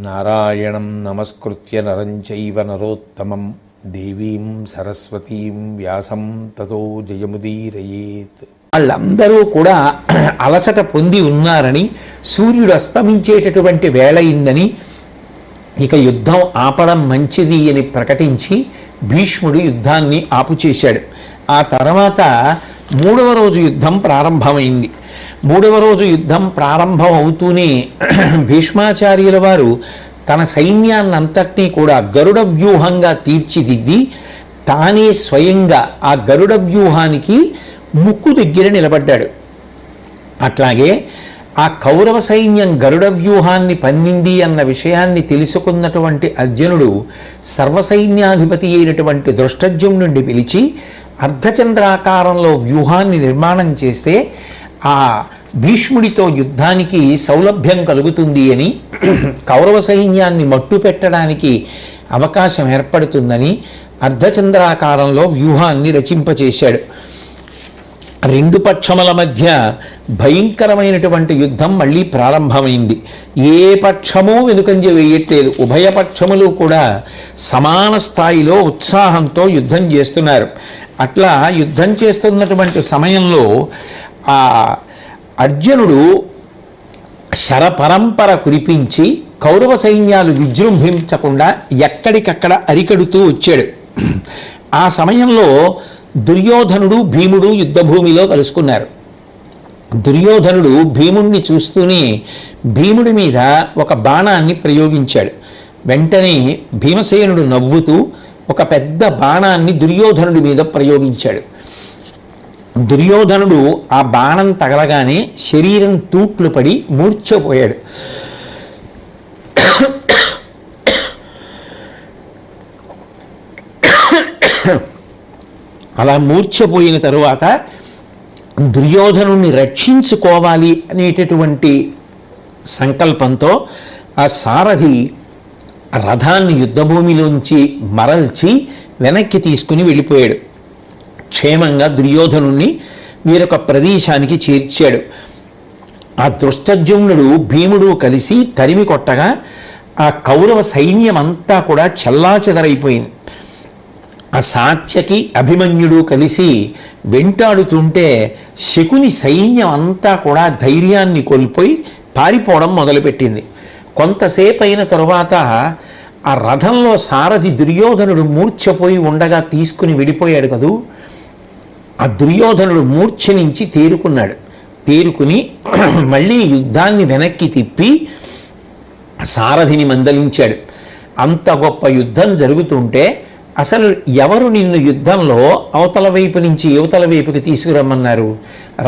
నారాయణం నమస్కృత్య నరం చైవ నరోత్తమం దేవీం సరస్వతీం వ్యాసం తతో జయముదీరయేత్. వాళ్ళందరూ కూడా అలసట పొంది ఉన్నారని, సూర్యుడు అస్తమించేటటువంటి వేళ అయిందని, ఇక యుద్ధం ఆపడం మంచిది అని ప్రకటించి భీష్ముడు యుద్ధాన్ని ఆపుచేశాడు. ఆ తర్వాత 3వ రోజు యుద్ధం ప్రారంభమైంది. 3వ రోజు యుద్ధం ప్రారంభం అవుతూనే భీష్మాచార్యుల వారు తన సైన్యాన్నంతటినీ కూడా గరుడ వ్యూహంగా తీర్చిదిద్ది తానే స్వయంగా ఆ గరుడ వ్యూహానికి ముక్కు దగ్గర నిలబడ్డాడు. అట్లాగే ఆ కౌరవ సైన్యం గరుడ వ్యూహాన్ని పన్నింది అన్న విషయాన్ని తెలుసుకున్నటువంటి అర్జునుడు సర్వసైన్యాధిపతి అయినటువంటి దృష్టజ్యుమ్నుడిని పిలిచి అర్ధచంద్రాకారంలో వ్యూహాన్ని నిర్మాణం చేస్తే ఆ భీష్ముడితో యుద్ధానికి సౌలభ్యం కలుగుతుంది అని, కౌరవ సైన్యాన్ని మట్టు పెట్టడానికి అవకాశం ఏర్పడుతుందని అర్ధచంద్రాకారంలో వ్యూహాన్ని రచింపచేశాడు. 2 పక్షముల మధ్య భయంకరమైనటువంటి యుద్ధం మళ్ళీ ప్రారంభమైంది. ఏ పక్షమూ వెనుకంజ వేయట్లేదు. ఉభయ పక్షములు కూడా సమాన స్థాయిలో ఉత్సాహంతో యుద్ధం చేస్తున్నారు. అట్లా యుద్ధం చేస్తున్నటువంటి సమయంలో ఆ అర్జునుడు శరపరంపర కురిపించి కౌరవ సైన్యాలు విజృంభించకుండా ఎక్కడికక్కడ అరికడుతూ వచ్చాడు. ఆ సమయంలో దుర్యోధనుడు భీముడు యుద్ధభూమిలో కలుసుకున్నారు. దుర్యోధనుడు భీముణ్ణి చూస్తూనే భీముడి మీద ఒక బాణాన్ని ప్రయోగించాడు. వెంటనే భీమసేనుడు నవ్వుతూ ఒక పెద్ద బాణాన్ని దుర్యోధనుడి మీద ప్రయోగించాడు. దుర్యోధనుడు ఆ బాణం తగలగానే శరీరం తూట్లు పడి మూర్ఛపోయాడు. అలా మూర్ఛపోయిన తరువాత దుర్యోధనుణ్ణి రక్షించుకోవాలి అనేటటువంటి సంకల్పంతో ఆ సారథి రథాన్ని యుద్ధభూమిలోంచి మరల్చి వెనక్కి తీసుకుని వెళ్ళిపోయాడు. క్షేమంగా దుర్యోధనుణ్ణి వేరొక ప్రదేశానికి చేర్చాడు. ఆ దృష్టజ్యుమ్నుడు భీముడు కలిసి తరిమి కొట్టగా ఆ కౌరవ సైన్యం అంతా కూడా చెల్లాచెదరైపోయింది. ఆ సాత్యకి అభిమన్యుడు కలిసి వెంటాడుతుంటే శకుని సైన్యం అంతా కూడా ధైర్యాన్ని కోల్పోయి పారిపోవడం మొదలుపెట్టింది. కొంతసేపు అయిన తరువాత ఆ రథంలో సారథి దుర్యోధనుడు మూర్ఛపోయి ఉండగా తీసుకుని వెళ్ళిపోయాడు కదూ. ఆ దుర్యోధనుడు మూర్ఛ నుంచి తేరుకుని మళ్ళీ యుద్ధాన్ని వెనక్కి తిప్పి సారథిని మందలించాడు. అంత గొప్ప యుద్ధం జరుగుతుంటే అసలు ఎవరు నిన్ను యుద్ధంలో అవతల వైపు నుంచి యువతల వైపుకి తీసుకురమ్మన్నారు?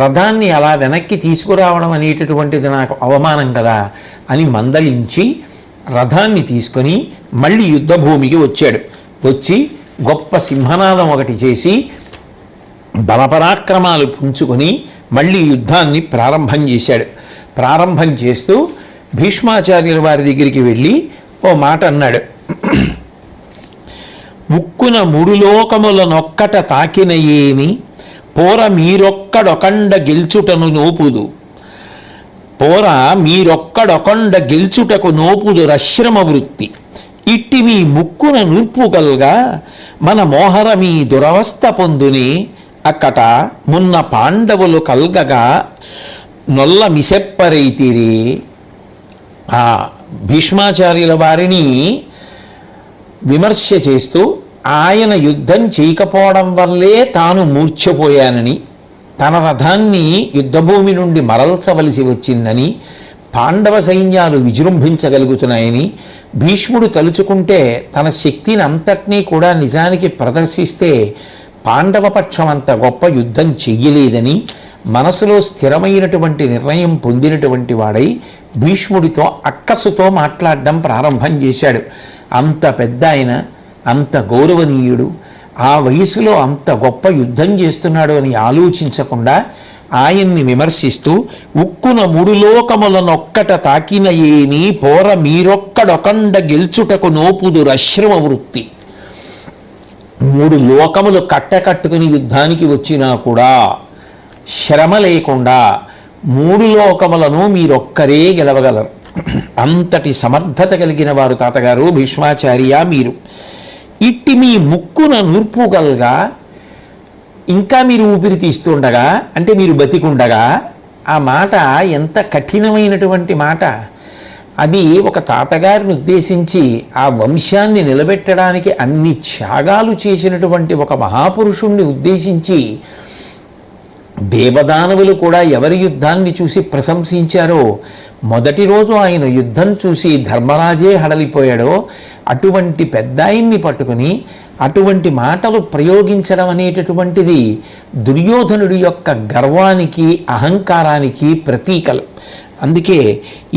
రథాన్ని అలా వెనక్కి తీసుకురావడం అనేటటువంటిది నాకు అవమానం కదా అని మందలించి రథాన్ని తీసుకొని మళ్ళీ యుద్ధభూమికి వచ్చాడు. వచ్చి గొప్ప సింహనాదం ఒకటి చేసి బలపరాక్రమాలు పుంజుకొని మళ్ళీ యుద్ధాన్ని ప్రారంభం చేశాడు. ప్రారంభం చేస్తూ భీష్మాచార్యుల వారి దగ్గరికి వెళ్ళి ఓ మాట అన్నాడు. ముక్కున 3 లోకములనొక్కట తాకిన ఏమి పోర మీరొక్కడొకండ గెల్చుటను నోపుదు, పోర మీరొక్కడొకండ గెల్చుటకు నోపుదు రశ్రమ వృత్తి, ఇట్టి మీ ముక్కున నూర్పుగల్గా మన మోహర మీ దురవస్థ పొందుని, అక్కట మున్న పాండవులు కల్గగా నొల్ల మిసెప్పరైతిరి. ఆ భీష్మాచార్యుల వారిని విమర్శ చేస్తూ ఆయన యుద్ధం చేయకపోవడం వల్లే తాను మూర్ఛపోయానని, తన రథాన్ని యుద్ధభూమి నుండి మరల్చవలసి వచ్చిందని, పాండవ సైన్యాలు విజృంభించగలుగుతున్నాయని, భీష్ముడు తలుచుకుంటే తన శక్తిని అంతటినీ కూడా నిజానికి ప్రదర్శిస్తే పాండవ పక్షం అంత గొప్ప యుద్ధం చెయ్యలేదని మనసులో స్థిరమైనటువంటి నిర్ణయం పొందినటువంటి వాడై భీష్ముడితో అక్కసుతో మాట్లాడడం ప్రారంభం చేశాడు. అంత పెద్ద ఆయన, అంత గౌరవనీయుడు, ఆ వయసులో అంత గొప్ప యుద్ధం చేస్తున్నాడు అని ఆలోచించకుండా ఆయన్ని విమర్శిస్తూ ఉక్కున 3 లోకములనొక్కట తాకిన ఏమి పోర మీరొక్కడొకండ గెల్చుటకు నోపుదు రశ్రమ వృత్తి. 3 లోకములు కట్టకట్టుకుని యుద్ధానికి వచ్చినా కూడా శ్రమ లేకుండా 3 లోకములను మీరొక్కరే గెలవగలరు. అంతటి సమర్థత కలిగిన వారు తాతగారు భీష్మాచార్య మీరు. ఇట్టి మీ ముక్కున నూర్పుగల్గా ఇంకా మీరు ఊపిరి తీస్తుండగా, అంటే మీరు బతికుండగా, ఆ మాట ఎంత కఠినమైనటువంటి మాట. అది ఒక తాతగారిని ఉద్దేశించి ఆ వంశాన్ని నిలబెట్టడానికి అన్ని త్యాగాలు చేసినటువంటి ఒక మహాపురుషుణ్ణి ఉద్దేశించి దేవదానవులు కూడా ఎవరి యుద్ధాన్ని చూసి ప్రశంసించారో, మొదటి రోజు ఆయన యుద్ధం చూసి ధర్మరాజే హడలిపోయాడో అటువంటి పెద్దాయన్ని పట్టుకుని అటువంటి మాటలు ప్రయోగించడం అనేటటువంటిది దుర్యోధనుడి యొక్క గర్వానికి అహంకారానికి ప్రతీకలు. అందుకే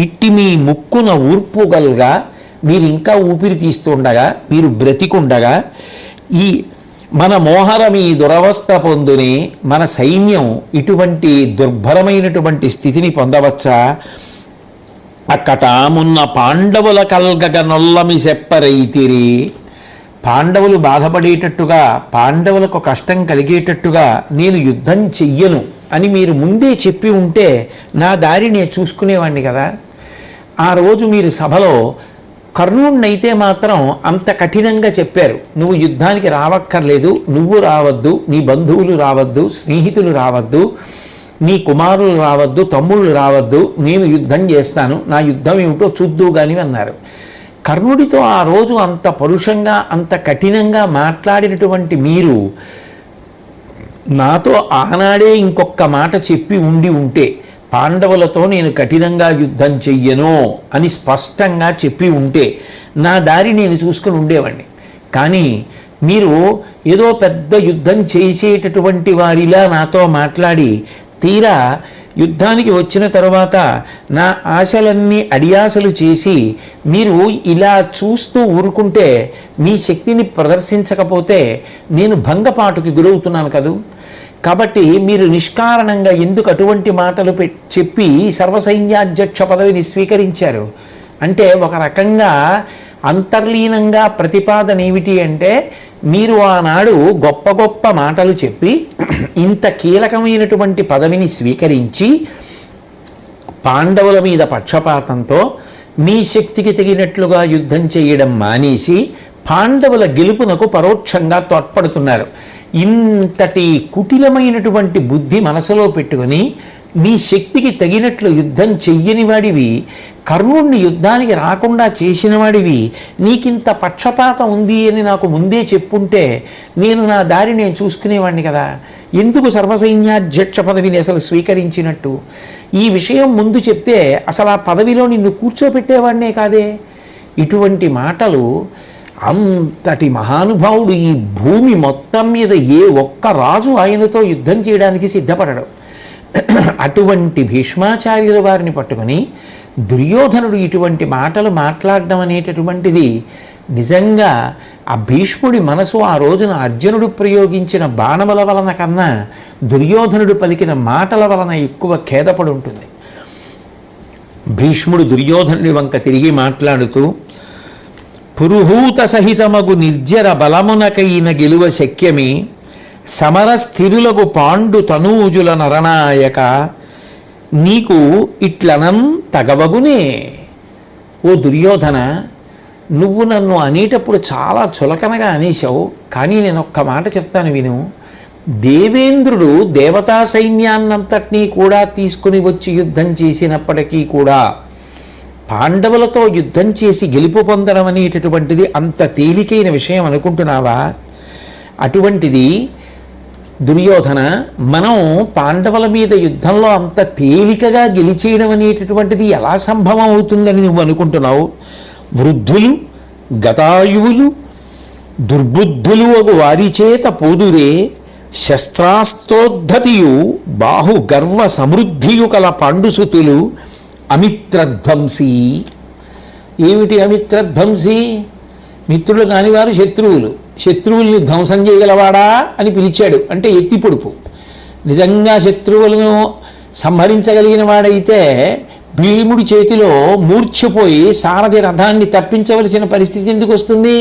ఇట్టి మీ ముక్కున ఊర్పుగల్గా మీరు ఇంకా ఊపిరి తీస్తుండగా, మీరు బ్రతికుండగా, ఈ మన మోహరం ఈ దురవస్థ పొందుని మన సైన్యం ఇటువంటి దుర్భరమైనటువంటి స్థితిని పొందవచ్చా? అక్కటామున్న పాండవుల కల్గగ నొల్లమి సెప్పరైతిరి. పాండవులు బాధపడేటట్టుగా, పాండవులకు కష్టం కలిగేటట్టుగా నేను యుద్ధం చెయ్యను అని మీరు ముందే చెప్పి ఉంటే నా దారి నేను చూసుకునేవాడిని కదా. ఆ రోజు మీరు సభలో కర్ణుడినైతే మాత్రం అంత కఠినంగా చెప్పారు, నువ్వు యుద్ధానికి రావక్కర్లేదు, నువ్వు రావద్దు, నీ బంధువులు రావద్దు, స్నేహితులు రావద్దు, నీ కుమారులు రావద్దు, తమ్ముళ్ళు రావద్దు, నేను యుద్ధం చేస్తాను, నా యుద్ధం ఏమిటో చూద్దు కానీ అన్నారు. కర్ణుడితో ఆ రోజు అంత పరుషంగా అంత కఠినంగా మాట్లాడినటువంటి మీరు నాతో ఆనాడే ఇంకొక మాట చెప్పి ఉండి ఉంటే, పాండవులతో నేను కఠినంగా యుద్ధం చెయ్యను అని స్పష్టంగా చెప్పి ఉంటే నా దారి నేను చూసుకుని ఉండేవాడిని. కానీ మీరు ఏదో పెద్ద యుద్ధం చేసేటటువంటి వారిలా నాతో మాట్లాడి తీరా యుద్ధానికి వచ్చిన తరువాత నా ఆశలన్నీ అడియాసలు చేసి మీరు ఇలా చూస్తూ ఊరుకుంటే, మీ శక్తిని ప్రదర్శించకపోతే నేను భంగపాటుకి గురవుతున్నాను కదూ. కాబట్టి మీరు నిష్కారణంగా ఎందుకు అటువంటి మాటలు చెప్పి సర్వసైన్యాధ్యక్ష పదవిని స్వీకరించారు అంటే, ఒక రకంగా అంతర్లీనంగా ప్రతిపాదన ఏమిటి అంటే, మీరు ఆనాడు గొప్ప గొప్ప మాటలు చెప్పి ఇంత కీలకమైనటువంటి పదవిని స్వీకరించి పాండవుల మీద పక్షపాతంతో మీ శక్తికి తగినట్లుగా యుద్ధం చేయడం మానేసి పాండవుల గెలుపునకు పరోక్షంగా తోడ్పడుతున్నారు. ఇంతటి కుటిలమైనటువంటి బుద్ధి మనసులో పెట్టుకొని నీ శక్తికి తగినట్లు యుద్ధం చెయ్యని వాడివి, కర్ణుడిని యుద్ధానికి రాకుండా చేసిన వాడివి, నీకింత పక్షపాతం ఉంది అని నాకు ముందే చెప్పుంటే నేను నా దారి నేను చూసుకునేవాడిని కదా. ఎందుకు సర్వసైన్యాధ్యక్ష పదవిని అసలు స్వీకరించినట్టు? ఈ విషయం ముందు చెప్తే అసలు ఆ పదవిలో నిన్ను కూర్చోబెట్టేవాడినే కాదే. ఇటువంటి మాటలు అంతటి మహానుభావుడు ఈ భూమి మొత్తం మీద ఏ ఒక్క రాజు ఆయనతో యుద్ధం చేయడానికి సిద్ధపడడు. అటువంటి భీష్మాచార్యుల వారిని పట్టుకొని దుర్యోధనుడు ఇటువంటి మాటలు మాట్లాడడం అనేటటువంటిది నిజంగా ఆ భీష్ముడి మనసు ఆ రోజున అర్జునుడు ప్రయోగించిన బాణముల వలన కన్నా దుర్యోధనుడు పలికిన మాటల వలన ఎక్కువ ఖేదపడి ఉంటుంది. భీష్ముడు దుర్యోధనుడి వంక తిరిగి మాట్లాడుతూ, పురుహూత సహితమగు నిర్జర బలమునకైన గెలువ శక్యమే, సమరస్థిరులకు పాండు తనూజుల నరనాయక, నీకు ఇట్లనం తగవగునే. ఓ దుర్యోధన, నువ్వు నన్ను అనేటప్పుడు చాలా చులకనగా అనేశావు, కానీ నేను ఒక్క మాట చెప్తాను విను. దేవేంద్రుడు దేవతా సైన్యాన్నంతటినీ కూడా తీసుకుని వచ్చి యుద్ధం చేసినప్పటికీ కూడా పాండవులతో యుద్ధం చేసి గెలుపు పొందడం అనేటటువంటిది అంత తేలికైన విషయం అనుకుంటున్నావా? అటువంటిది దుర్యోధన, మనం పాండవుల మీద యుద్ధంలో అంత తేలికగా గెలిచేయడం అనేటటువంటిది ఎలా సంభవం అవుతుందని నువ్వు అనుకుంటున్నావు? వృద్ధులు, గతాయువులు, దుర్బుద్ధులు అగు వారి చేత పోదురే, శస్త్రాస్తోద్ధతియు బాహు గర్వ సమృద్ధియు కల పాండుసుతులు అమిత్రధ్వంసి. ఏమిటి అమిత్రధ్వంసి? మిత్రులు కానివారు శత్రువులు, శత్రువుల్ని ధ్వంసం చేయగలవాడా అని పిలిచాడు అంటే ఎత్తి పొడుపు. నిజంగా శత్రువులను సంహరించగలిగిన వాడైతే భీముడి చేతిలో మూర్ఛపోయి సారథి రథాన్ని తప్పించవలసిన పరిస్థితి ఎందుకు వస్తుంది?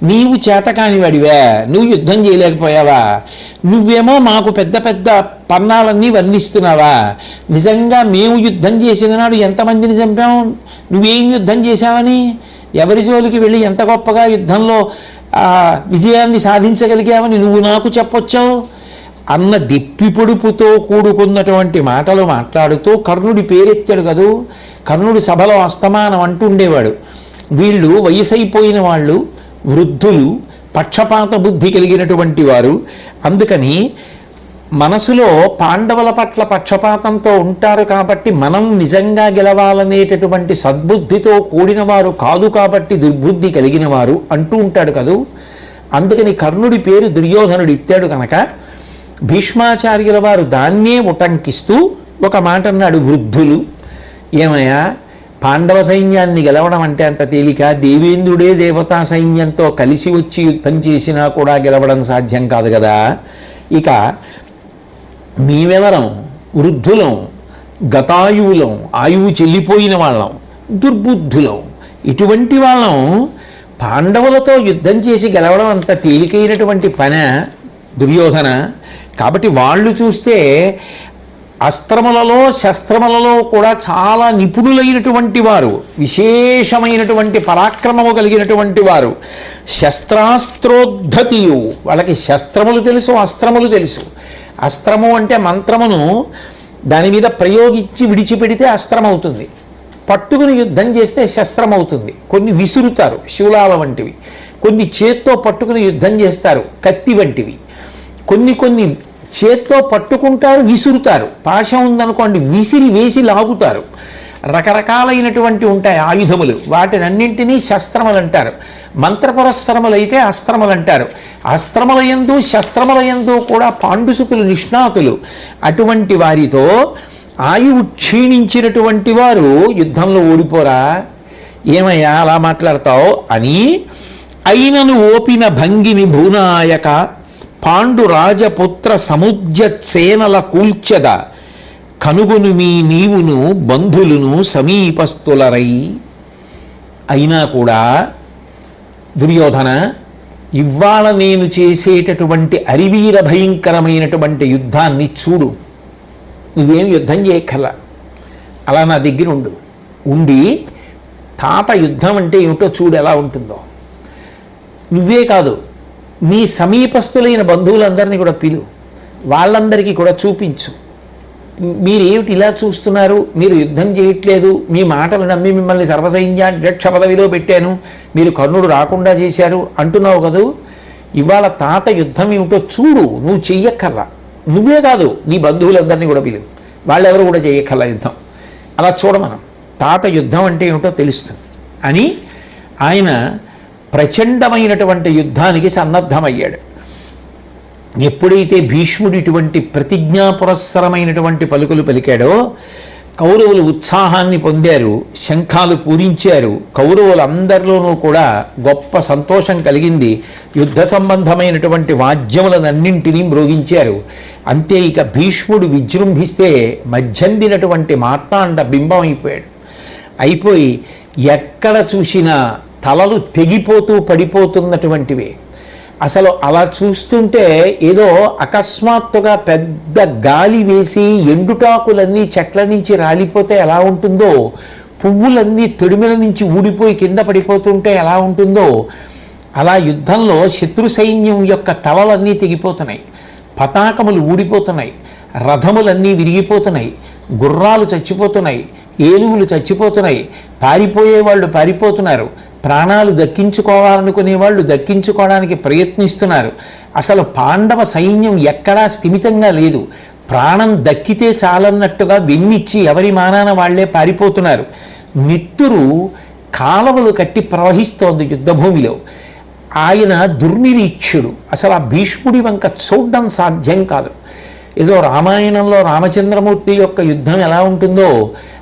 నీవు చేతకాని వాడివా, నువ్వు యుద్ధం చేయలేకపోయావా, నువ్వేమో మాకు పెద్ద పెద్ద పన్నాలన్నీ వర్ణిస్తున్నావా? నిజంగా మేము యుద్ధం చేసిన నాడు ఎంతమందిని చంపాము, నువ్వేం యుద్ధం చేశావని, ఎవరి జోలికి వెళ్ళి ఎంత గొప్పగా యుద్ధంలో విజయాన్ని సాధించగలిగావని నువ్వు నాకు చెప్పొచ్చావు అన్న దిప్పిపొడుపుతో కూడుకున్నటువంటి మాటలు మాట్లాడుతూ కర్ణుడి పేరెత్తాడు కదూ. కర్ణుడి సభలో అస్తమానం అంటుండేవాడు, వీళ్ళు వయసైపోయిన వాళ్ళు, వృద్ధులు, పక్షపాత బుద్ధి కలిగినటువంటి వారు, అందుకని మనసులో పాండవుల పట్ల పక్షపాతంతో ఉంటారు కాబట్టి మనం నిజంగా గెలవాలనేటటువంటి సద్బుద్ధితో కూడిన వారు కాదు కాబట్టి దుర్బుద్ధి కలిగిన వారు అంటూ ఉంటాడు కదూ. అందుకని కర్ణుడి పేరు దుర్యోధనుడు ఇచ్చాడు కనుక భీష్మాచార్యుల వారు దాన్నే ఉటంకిస్తూ ఒక మాట అన్నాడు, వృద్ధులు. ఏమయ్యా, పాండవ సైన్యాన్ని గెలవడం అంటే అంత తేలిక? దేవేంద్రుడే దేవతా సైన్యంతో కలిసి వచ్చి యుద్ధం చేసినా కూడా గెలవడం సాధ్యం కాదు కదా. ఇక మేమెవరం? వృద్ధులం, గతాయువులం, ఆయువు చెల్లిపోయిన వాళ్ళం, దుర్బుద్ధులం. ఇటువంటి వాళ్ళం పాండవులతో యుద్ధం చేసి గెలవడం అంత తేలికైనటువంటి పని దుర్యోధన? కాబట్టి వాళ్ళు చూస్తే అస్త్రములలో శస్త్రములలో కూడా చాలా నిపుణులైనటువంటి వారు, విశేషమైనటువంటి పరాక్రమము కలిగినటువంటి వారు, శస్త్రాస్త్రోద్ధతియు, వాళ్ళకి శస్త్రములు తెలుసు, అస్త్రములు తెలుసు. అస్త్రము అంటే మంత్రమును దాని మీద ప్రయోగించి విడిచిపెడితే అస్త్రం అవుతుంది, పట్టుకుని యుద్ధం చేస్తే శస్త్రం అవుతుంది. కొన్ని విసురుతారు, శూలాల వంటివి, కొన్ని చేత్తో పట్టుకుని యుద్ధం చేస్తారు, కత్తి వంటివి, కొన్ని చేత్తో పట్టుకుంటారు, విసురుతారు. పాశం ఉందనుకోండి, విసిరి వేసి లాగుతారు. రకరకాలైనటువంటి ఉంటాయి ఆయుధములు, వాటినన్నింటినీ శస్త్రములు అంటారు. మంత్రపురస్సరములు అయితే అస్త్రములు అంటారు. అస్త్రములయందు శస్త్రములయందు కూడా పాండుసుతులు నిష్ణాతులు. అటువంటి వారితో ఆయువు క్షీణించినటువంటి వారు యుద్ధంలో ఓడిపోరా? ఏమయ్యా అలా మాట్లాడతావు అని అయినను ఓపిన భంగిని భూనాయక పాండు రాజపుత్ర సముద్యత్సేనల కూల్చెద కనుగొను మీ నీవును బంధులును సమీపస్థులరై. అయినా కూడా దుర్యోధన, ఇవాళ నేను చేసేటటువంటి అరివీర భయంకరమైనటువంటి యుద్ధాన్ని చూడు. నువ్వేం యుద్ధం చేయక్కర్లా, అలా నా దగ్గర ఉండి తాత యుద్ధం అంటే ఏమిటో చూడు ఎలా ఉంటుందో. నువ్వే కాదు, నీ సమీపస్థులైన బంధువులందరినీ కూడా పిలు, వాళ్ళందరికీ కూడా చూపించు. మీరేమిటి ఇలా చూస్తున్నారు, మీరు యుద్ధం చేయట్లేదు, మీ మాటలు నమ్మి మిమ్మల్ని సర్వసైన్యాధ్యక్ష పదవిలో పెట్టాను, మీరు కర్ణుడు రాకుండా చేశారు అంటున్నావు కదూ. ఇవాళ తాత యుద్ధం ఏమిటో చూడు, నువ్వు చెయ్యక్కర్లా. నువ్వే కాదు, నీ బంధువులందరినీ కూడా పిలువు, వాళ్ళెవరు కూడా చెయ్యక్కర్లా యుద్ధం. అలా చూడమనం, తాత యుద్ధం అంటే ఏమిటో తెలుస్తుంది అని ఆయన ప్రచండమైనటువంటి యుద్ధానికి సన్నద్ధమయ్యాడు. ఎప్పుడైతే భీష్ముడు ఇటువంటి ప్రతిజ్ఞాపురస్సరమైనటువంటి పలుకులు పలికాడో కౌరవులు ఉత్సాహాన్ని పొందారు, శంఖాలు పూరించారు. కౌరవులందరిలోనూ కూడా గొప్ప సంతోషం కలిగింది. యుద్ధ సంబంధమైనటువంటి వాద్యములనన్నింటినీ మ్రోగించారు. అంతే, ఇక భీష్ముడు విజృంభిస్తే మధ్యందినటువంటి మార్తాండ బింబం అయిపోయి ఎక్కడ చూసినా తలలు తెగిపోతూ పడిపోతున్నటువంటివే. అసలు అలా చూస్తుంటే ఏదో అకస్మాత్తుగా పెద్ద గాలి వేసి ఎండుటాకులన్నీ చెట్ల నుంచి రాలిపోతే ఎలా ఉంటుందో, పువ్వులన్నీ తొడిమెల నుంచి ఊడిపోయి కింద పడిపోతుంటే ఎలా ఉంటుందో, అలా యుద్ధంలో శత్రు సైన్యం యొక్క తలలన్నీ తెగిపోతున్నాయి, పతాకములు ఊడిపోతున్నాయి, రథములన్నీ విరిగిపోతున్నాయి, గుర్రాలు చచ్చిపోతున్నాయి, ఏనుగులు చచ్చిపోతున్నాయి, పారిపోయేవాళ్ళు పారిపోతున్నారు, ప్రాణాలు దక్కించుకోవాలనుకునే వాళ్ళు దక్కించుకోవడానికి ప్రయత్నిస్తున్నారు. అసలు పాండవ సైన్యం ఎక్కడా స్థిమితంగా లేదు. ప్రాణం దక్కితే చాలన్నట్టుగా వెన్నిచ్చి ఎవరి మానాన వాళ్లే పారిపోతున్నారు. నిత్తురు కాలవలు కట్టి ప్రవహిస్తోంది యుద్ధభూమిలో. ఆయన దుర్నిరీక్షుడు. అసలు ఆ భీష్ముడి వంక చూడడం సాధ్యం కాదు. ఏదో రామాయణంలో రామచంద్రమూర్తి యొక్క యుద్ధం ఎలా ఉంటుందో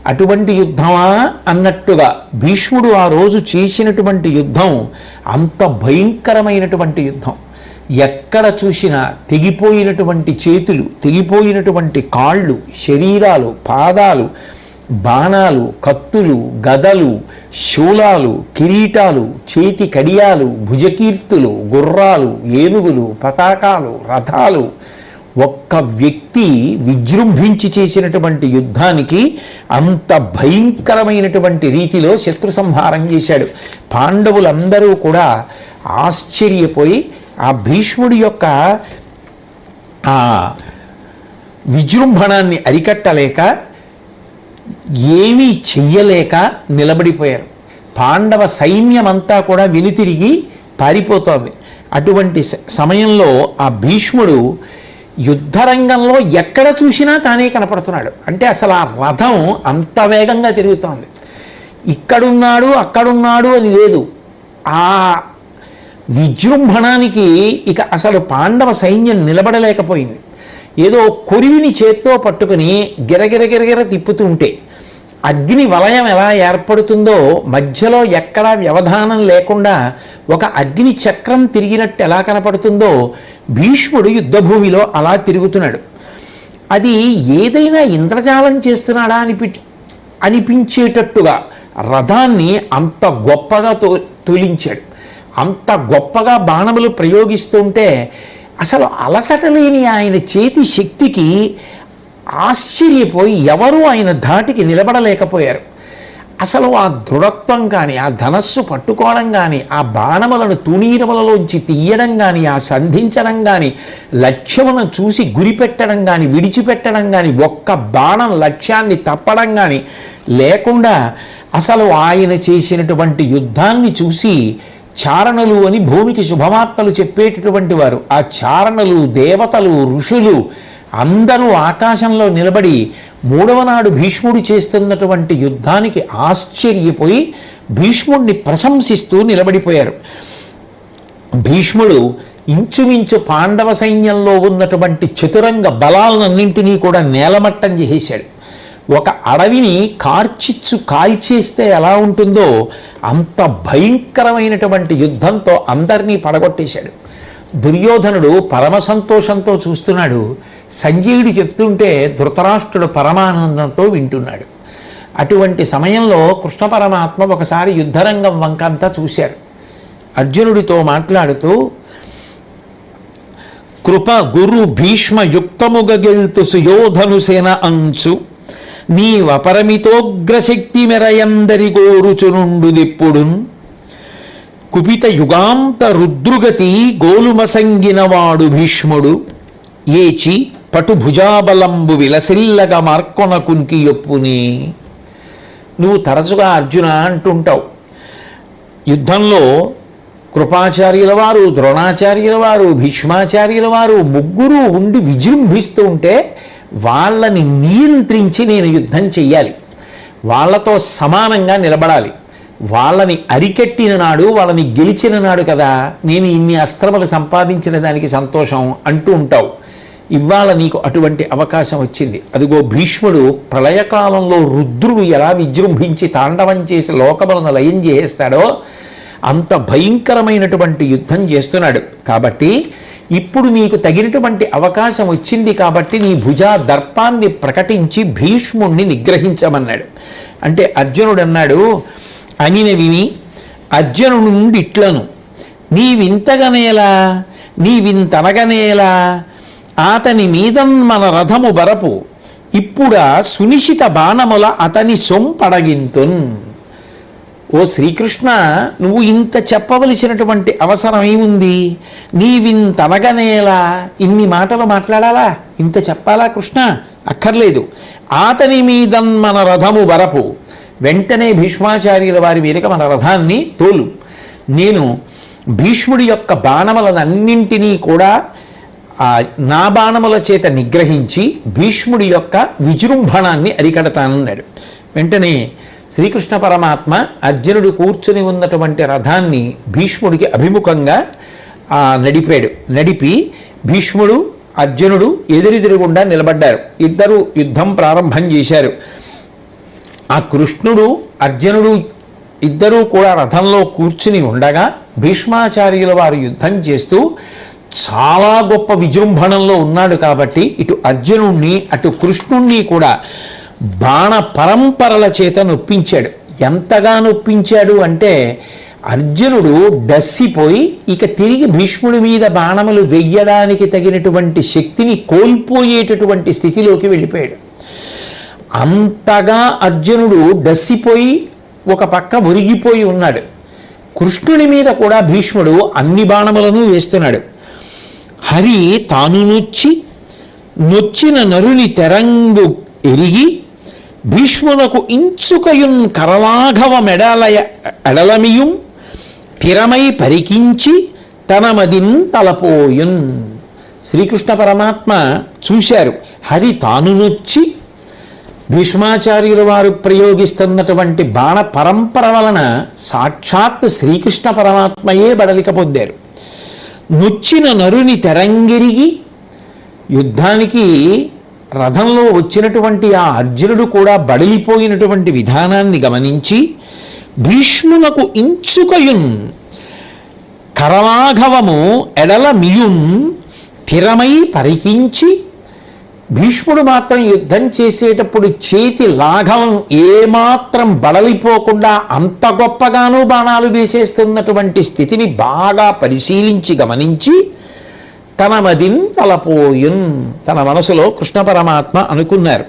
అటువంటి యుద్ధమా అన్నట్టుగా భీష్ముడు ఆ రోజు చేసినటువంటి యుద్ధం అంత భయంకరమైనటువంటి యుద్ధం. ఎక్కడ చూసినా తెగిపోయినటువంటి చేతులు, తెగిపోయినటువంటి కాళ్ళు, శరీరాలు, పాదాలు, బాణాలు, కత్తులు, గదలు, శూలాలు, కిరీటాలు, చేతి కడియాలు, భుజకీర్తులు, గుర్రాలు, ఏనుగులు, పతాకాలు, రథాలు, ఒక్క వ్యక్తి విజృంభించి చేసినటువంటి యుద్ధానికి అంత భయంకరమైనటువంటి రీతిలో శత్రు సంహారం చేశాడు. పాండవులందరూ కూడా ఆశ్చర్యపోయి ఆ భీష్ముడి యొక్క ఆ విజృంభణాన్ని అరికట్టలేక ఏమీ చెయ్యలేక నిలబడిపోయారు. పాండవ సైన్యమంతా కూడా వెనుతిరిగి పారిపోతోంది. అటువంటి సమయంలో ఆ భీష్ముడు యుద్ధరంగంలో ఎక్కడ చూసినా తానే కనపడుతున్నాడు. అంటే అసలు ఆ రథం అంత వేగంగా తిరుగుతోంది. ఇక్కడున్నాడు అక్కడున్నాడు అని లేదు. ఆ విజృంభణానికి ఇక అసలు పాండవ సైన్యం నిలబడలేకపోయింది. ఏదో కొరివిని చేత్తో పట్టుకుని గిరగిర తిప్పుతుంటే అగ్ని వలయం ఎలా ఏర్పడుతుందో మధ్యలో ఎక్కడా వ్యవధానం లేకుండా ఒక అగ్ని చక్రం తిరిగినట్టు ఎలా కనపడుతుందో భీష్ముడు యుద్ధభూమిలో అలా తిరుగుతున్నాడు. అది ఏదైనా ఇంద్రజాలం చేస్తున్నాడా అనిపించేటట్టుగా రథాన్ని అంత గొప్పగా తొలించాడు. అంత గొప్పగా బాణములు ప్రయోగిస్తుంటే అసలు అలసట లేని ఆయన చేతి శక్తికి ఆశ్చర్యపోయి ఎవరూ ఆయన ధాటికి నిలబడలేకపోయారు. అసలు ఆ దృఢత్వం కానీ, ఆ ధనస్సు పట్టుకోవడం కానీ, ఆ బాణములను తూణీరములలోంచి తీయడం కానీ, ఆ సంధించడం కానీ, లక్ష్యమును చూసి గురిపెట్టడం కానీ, విడిచిపెట్టడం కానీ, ఒక్క బాణం లక్ష్యాన్ని తప్పడం కానీ లేకుండా అసలు ఆయన చేసినటువంటి యుద్ధాన్ని చూసి చారణులు అని భూమికి శుభవార్తలు చెప్పేటటువంటి వారు, ఆ చారణులు, దేవతలు, ఋషులు అందరూ ఆకాశంలో నిలబడి మూడవ నాడు భీష్ముడు చేస్తున్నటువంటి యుద్ధానికి ఆశ్చర్యపోయి భీష్ముడిని ప్రశంసిస్తూ నిలబడిపోయారు. భీష్ముడు ఇంచుమించు పాండవ సైన్యంలో ఉన్నటువంటి చతురంగ బలాలన్నింటినీ కూడా నేలమట్టం చేసేశాడు. ఒక అడవిని కార్చిచ్చు కాల్చేస్తే ఎలా ఉంటుందో అంత భయంకరమైనటువంటి యుద్ధంతో అందరినీ పడగొట్టేశాడు. దుర్యోధనుడు పరమ సంతోషంతో చూస్తున్నాడు. సంజయుడు చెప్తుంటే ధృతరాష్ట్రుడు పరమానందంతో వింటున్నాడు. అటువంటి సమయంలో కృష్ణ పరమాత్మ ఒకసారి యుద్ధరంగం వంకంతా చూశారు. అర్జునుడితో మాట్లాడుతూ, కృప గురు భీష్మ యుక్తముగ గెల్తు సుయోధను సేన అంచు నీవపరమితోగ్రశక్తి మెరయందరి గోరుచునుండు దిప్పుడున్ కుపిత యుగాంత రుద్రుగతి గోలుమసంగినవాడు భీష్ముడు ఏచి పటు భుజాబలంబు విలసిల్లగా మార్కొన కుంకి యొప్పుని. నువ్వు తరచుగా అర్జున అంటుంటావు, యుద్ధంలో కృపాచార్యుల వారు, ద్రోణాచార్యుల వారు, భీష్మాచార్యుల వారు ముగ్గురు ఉండి విజృంభిస్తూ ఉంటే వాళ్ళని నియంత్రించి నేను యుద్ధం చెయ్యాలి, వాళ్ళతో సమానంగా నిలబడాలి, వాళ్ళని అరికట్టిన నాడు, వాళ్ళని గెలిచిన నాడు కదా నేను ఇన్ని అస్త్రములు సంపాదించిన దానికి సంతోషం అంటూ ఉంటావు. ఇవాళ నీకు అటువంటి అవకాశం వచ్చింది. అదిగో భీష్ముడు ప్రళయకాలంలో రుద్రుడు ఎలా విజృంభించి తాండవం చేసి లోకములను లయం చేస్తాడో అంత భయంకరమైనటువంటి యుద్ధం చేస్తున్నాడు. కాబట్టి ఇప్పుడు నీకు తగినటువంటి అవకాశం వచ్చింది కాబట్టి నీ భుజా దర్పాన్ని ప్రకటించి భీష్ముణ్ణి నిగ్రహించమన్నాడు. అంటే అర్జునుడు అన్నాడు, అనిన విని అర్జునుడు నుండి ఇట్లను, నీవింతగనేలా నీవింతనగనేలా అతని మీదన్ మన రథము బరపు ఇప్పుడా సునిశిత బాణముల అతని సొంపడగింతున్. ఓ శ్రీకృష్ణ, నువ్వు ఇంత చెప్పవలసినటువంటి అవసరం ఏముంది? నీవింతనగనేలా ఇన్ని మాటలు మాట్లాడాలా? ఇంత చెప్పాలా కృష్ణ? అక్కర్లేదు. అతని మీదన్ మన రథము బరపు, వెంటనే భీష్మాచార్యుల వారి మీదకి మన రథాన్ని తోలు. నేను భీష్ముడి యొక్క బాణములనన్నింటినీ కూడా నా బాణముల చేత నిగ్రహించి భీష్ముడి యొక్క విజృంభణాన్ని అరికడతానన్నాడు. వెంటనే శ్రీకృష్ణ పరమాత్మ అర్జునుడు కూర్చుని ఉన్నటువంటి రథాన్ని భీష్ముడికి అభిముఖంగా నడిపాడు. నడిపి భీష్ముడు అర్జునుడు ఎదురెదురుగుండా నిలబడ్డారు. ఇద్దరు యుద్ధం ప్రారంభం చేశారు. ఆ కృష్ణుడు అర్జునుడు ఇద్దరూ కూడా రథంలో కూర్చుని ఉండగా భీష్మాచార్యుల వారు యుద్ధం చేస్తూ చాలా గొప్ప విజృంభణంలో ఉన్నాడు కాబట్టి ఇటు అర్జునుణ్ణి అటు కృష్ణుణ్ణి కూడా బాణ పరంపరల చేత నొప్పించాడు. ఎంతగా నొప్పించాడు అంటే అర్జునుడు డస్సిపోయి ఇక తిరిగి భీష్ముడి మీద బాణములు వెయ్యడానికి తగినటువంటి శక్తిని కోల్పోయేటటువంటి స్థితిలోకి వెళ్ళిపోయాడు. అంతగా అర్జునుడు డస్సిపోయి ఒక పక్క ఒరిగిపోయి ఉన్నాడు. కృష్ణుడి మీద కూడా భీష్ముడు అన్ని బాణములను వేస్తున్నాడు. హరి తాను నొచ్చిన నరుని తెరంగు ఎరిగి భీష్మునకు ఇంచుకయున్ కరలాఘవ ఎడలమియుం స్థిరమై పరికించి తనమదిన్ తలపోయున్. శ్రీకృష్ణ పరమాత్మ చూశారు. హరి తాను నొచ్చి భీష్మాచార్యుల వారు ప్రయోగిస్తున్నటువంటి బాణ పరంపర వలన సాక్షాత్ శ్రీకృష్ణ పరమాత్మయే బడలిక పొందారు. నొచ్చిన నరుని తెరంగిరిగి, యుద్ధానికి రథంలో వచ్చినటువంటి ఆ అర్జునుడు కూడా బడలిపోయినటువంటి విధానాన్ని గమనించి భీష్మునకు ఇంచుకయున్ కరలాఘవము ఎడల మియున్ స్థిరమై పరికించి, భీష్ముడు మాత్రం యుద్ధం చేసేటప్పుడు చేతి లాఘవం ఏమాత్రం బడలిపోకుండా అంత గొప్పగానూ బాణాలు వేసేస్తున్నటువంటి స్థితిని బాగా పరిశీలించి గమనించి తన మదిన్ తలపోయున్, తన మనసులో కృష్ణ పరమాత్మ అనుకున్నారు.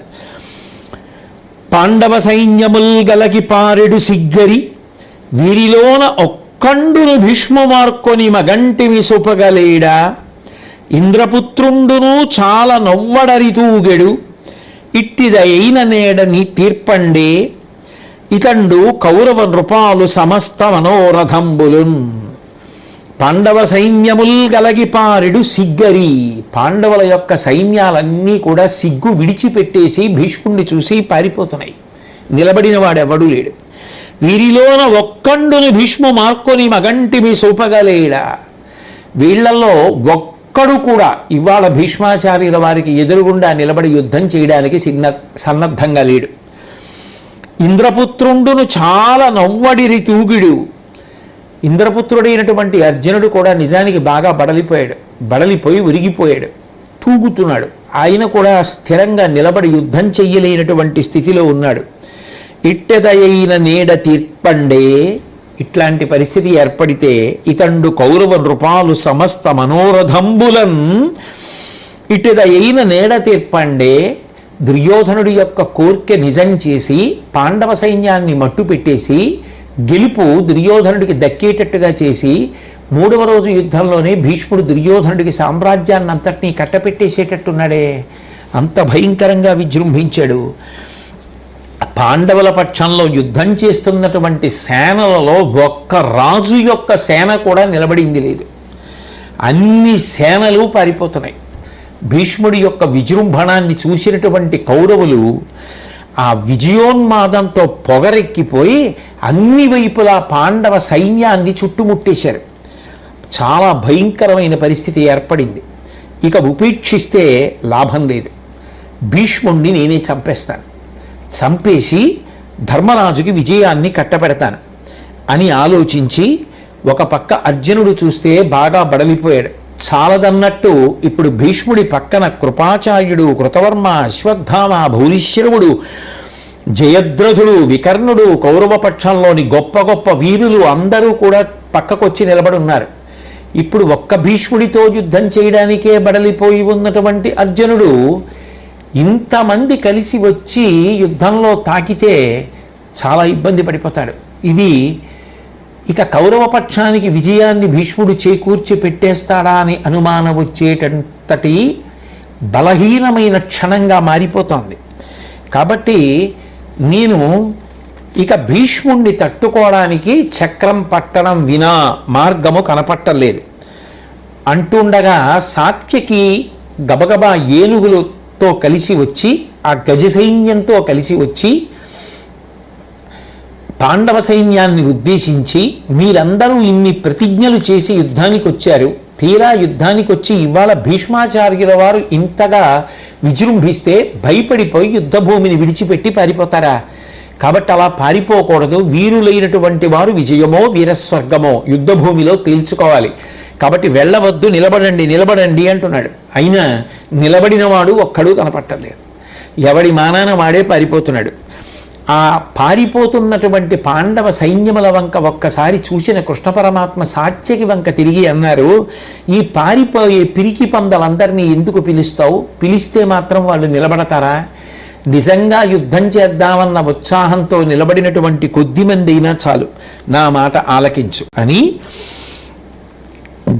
పాండవ సైన్యముల్ గలకి పారెడు సిగ్గరి వీరిలోన ఒక్కండును భీష్మ మార్కొని మగంటివి సుపగలేడా, ఇంద్రపుత్రుండును చాలా నొవ్వడరితూగెడు ఇట్టిదైన నేడని తీర్పండే ఇతండు కౌరవ నృపాలు సమస్త మనోరథంబులున్. పాండవ సైన్యముల్ గలగిపారెడు సిగ్గరి, పాండవుల యొక్క సైన్యాలన్నీ కూడా సిగ్గు విడిచిపెట్టేసి భీష్ముడిని చూసి పారిపోతున్నాయి. నిలబడిన వాడెవడూ లేడు. వీరిలోన ఒక్కండుని భీష్మ మార్కొని మగంటిమి సూపగలేడా, వీళ్లలో ఒక్కడు కూడా ఇవాళ భీష్మాచార్యుల వారికి ఎదురుగుండా నిలబడి యుద్ధం చేయడానికి సన్నద్ధంగా లేడు. ఇంద్రపుత్రుండును చాలా నవ్వడిరి తూగిడు, ఇంద్రపుత్రుడైనటువంటి అర్జునుడు కూడా నిజానికి బాగా బడలిపోయి ఉరిగిపోయాడు, తూగుతున్నాడు. ఆయన కూడా స్థిరంగా నిలబడి యుద్ధం చెయ్యలేనటువంటి స్థితిలో ఉన్నాడు. ఇట్టెదయైన నీడ తీర్పండే, ఇట్లాంటి పరిస్థితి ఏర్పడితే ఇతండు కౌరవ నృపాలు సమస్త మనోరథంబులన్. ఇట్టెదయైన నీడ తీర్పండే, దుర్యోధనుడి యొక్క కోర్కె నిజం చేసి పాండవ సైన్యాన్ని మట్టు పెట్టేసి గెలుపు దుర్యోధనుడికి దక్కేటట్టుగా చేసి 3వ రోజు యుద్ధంలోనే భీష్ముడు దుర్యోధనుడికి సామ్రాజ్యాన్ని అంతటినీ కట్టపెట్టేసేటట్టున్నాడే, అంత భయంకరంగా విజృంభించాడు. పాండవుల పక్షంలో యుద్ధం చేస్తున్నటువంటి సేనలలో ఒక్క రాజు యొక్క సేన కూడా నిలబడింది లేదు. అన్ని సేనలు పారిపోతున్నాయి. భీష్ముడి యొక్క విజృంభణాన్ని చూసినటువంటి కౌరవులు ఆ విజయోన్మాదంతో పొగరెక్కిపోయి అన్ని వైపులా పాండవ సైన్యాన్ని చుట్టుముట్టేశారు. చాలా భయంకరమైన పరిస్థితి ఏర్పడింది. ఇక ఉపేక్షిస్తే లాభం లేదు. భీష్ముణ్ణి నేనే చంపేసి ధర్మరాజుకి విజయాన్ని కట్టపెడతాను అని ఆలోచించి ఒక పక్క అర్జునుడు చూస్తే బాగా బడలిపోయాడు. చాలదన్నట్టు ఇప్పుడు భీష్ముడి పక్కన కృపాచార్యుడు, కృతవర్మ, అశ్వత్థామ, భూరిశ్రవుడు, జయద్రథుడు, వికర్ణుడు, కౌరవపక్షంలోని గొప్ప గొప్ప వీరులు అందరూ కూడా పక్కకొచ్చి నిలబడి ఉన్నారు. ఇప్పుడు ఒక్క భీష్ముడితో యుద్ధం చేయడానికే బడలిపోయి ఉన్నటువంటి అర్జునుడు ఇంతమంది కలిసి వచ్చి యుద్ధంలో తాకితే చాలా ఇబ్బంది పడిపోతాడు. ఇది ఇక కౌరవపక్షానికి విజయాన్ని భీష్ముడు చేకూర్చి పెట్టేస్తాడా అని అనుమానం వచ్చేటంతటి బలహీనమైన క్షణంగా మారిపోతోంది. కాబట్టి నేను ఇక భీష్ముణ్ణి తట్టుకోవడానికి చక్రం పట్టడం వినా మార్గము కనపట్టలేదు అంటుండగా సాత్యకి గబగబా ఏనుగులతో కలిసి వచ్చి ఆ గజ సైన్యంతో కలిసి వచ్చి పాండవ సైన్యాన్ని ఉద్దేశించి మీరందరూ ఇన్ని ప్రతిజ్ఞలు చేసి యుద్ధానికి వచ్చారు, తీరా యుద్ధానికి వచ్చి ఇవాళ భీష్మాచార్యుల వారు ఇంతగా విజృంభిస్తే భయపడిపోయి యుద్ధభూమిని విడిచిపెట్టి పారిపోతారా? కాబట్టి అలా పారిపోకూడదు. వీరులైనటువంటి వారు విజయమో వీరస్వర్గమో యుద్ధభూమిలో తేల్చుకోవాలి. కాబట్టి వెళ్ళవద్దు, నిలబడండి అంటున్నాడు. అయినా నిలబడినవాడు ఒక్కడూ కనపట్టలేదు. ఎవడి మానాన వాడే పారిపోతున్నాడు. ఆ పారిపోతున్నటువంటి పాండవ సైన్యముల వంక ఒక్కసారి చూసిన కృష్ణ పరమాత్మ సాత్యకి వంక తిరిగి అన్నారు, ఈ పారిపోయే పిరికి పందలందరినీ ఎందుకు పిలుస్తావు? పిలిస్తే మాత్రం వాళ్ళు నిలబడతారా? నిజంగా యుద్ధం చేద్దామన్న ఉత్సాహంతో నిలబడినటువంటి కొద్దిమంది అయినా చాలు, నా మాట ఆలకించు అని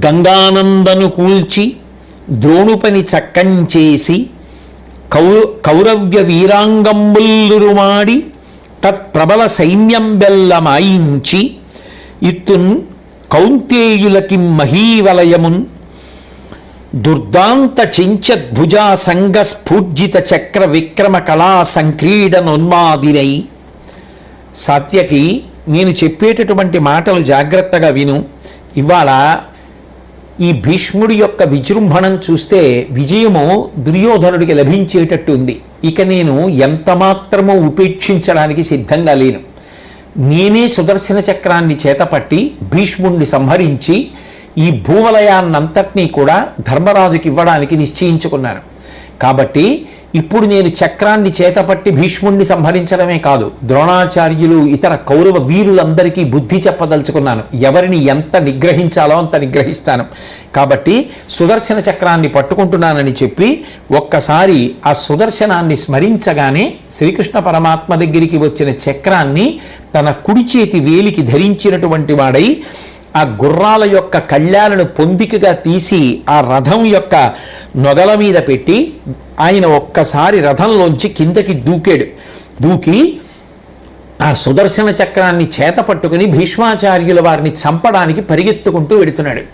గంగానందను కూల్చి ద్రోణుపని చక్కంచేసి కౌరవ్య వీరాంగంబుల్లురుమాడి తత్ప్రబల సైన్యం బెల్లమాయించి ఇత్తున్ కౌంతేయులకి మహీవలయమున్ దుర్దాంత చెంచద్భుజా సంగ స్ఫూర్జిత చక్ర విక్రమ కళా సంక్రీడనోన్మాదినై. సాత్యకి, నేను చెప్పేటటువంటి మాటలు జాగ్రత్తగా విను. ఇవాళ ఈ భీష్ముడి యొక్క విజృంభణం చూస్తే విజయము దుర్యోధనుడికి లభించేటట్టు ఉంది. ఇక నేను ఎంత మాత్రమూ ఉపేక్షించడానికి సిద్ధంగా లేను. నేనే సుదర్శన చక్రాన్ని చేతపట్టి భీష్ముడిని సంహరించి ఈ భూవలయాన్నంతటినీ కూడా ధర్మరాజుకి ఇవ్వడానికి నిశ్చయించుకున్నాను. కాబట్టి ఇప్పుడు నేను చక్రాన్ని చేతపట్టి భీష్ముడిని సంహరించడమే కాదు, ద్రోణాచార్యులు ఇతర కౌరవ వీరులందరికీ బుద్ధి చెప్పదలుచుకున్నాను. ఎవరిని ఎంత నిగ్రహించాలో అంత నిగ్రహిస్తాను. కాబట్టి సుదర్శన చక్రాన్ని పట్టుకుంటున్నానని చెప్పి ఒక్కసారి ఆ సుదర్శనాన్ని స్మరించగానే శ్రీకృష్ణ పరమాత్మ దగ్గరికి వచ్చిన చక్రాన్ని తన కుడి చేతి వేలికి ధరించినటువంటి వాడై ఆ గుర్రాల యొక్క కళ్యాలను పొందికగా తీసి ఆ రథం యొక్క నొగల మీద పెట్టి ఆయన ఒక్కసారి రథంలోంచి కిందకి దూకి ఆ సుదర్శన చక్రాన్ని చేత పట్టుకుని భీష్మాచార్యుల వారిని చంపడానికి పరిగెత్తుకుంటూ వెడుతున్నాడు.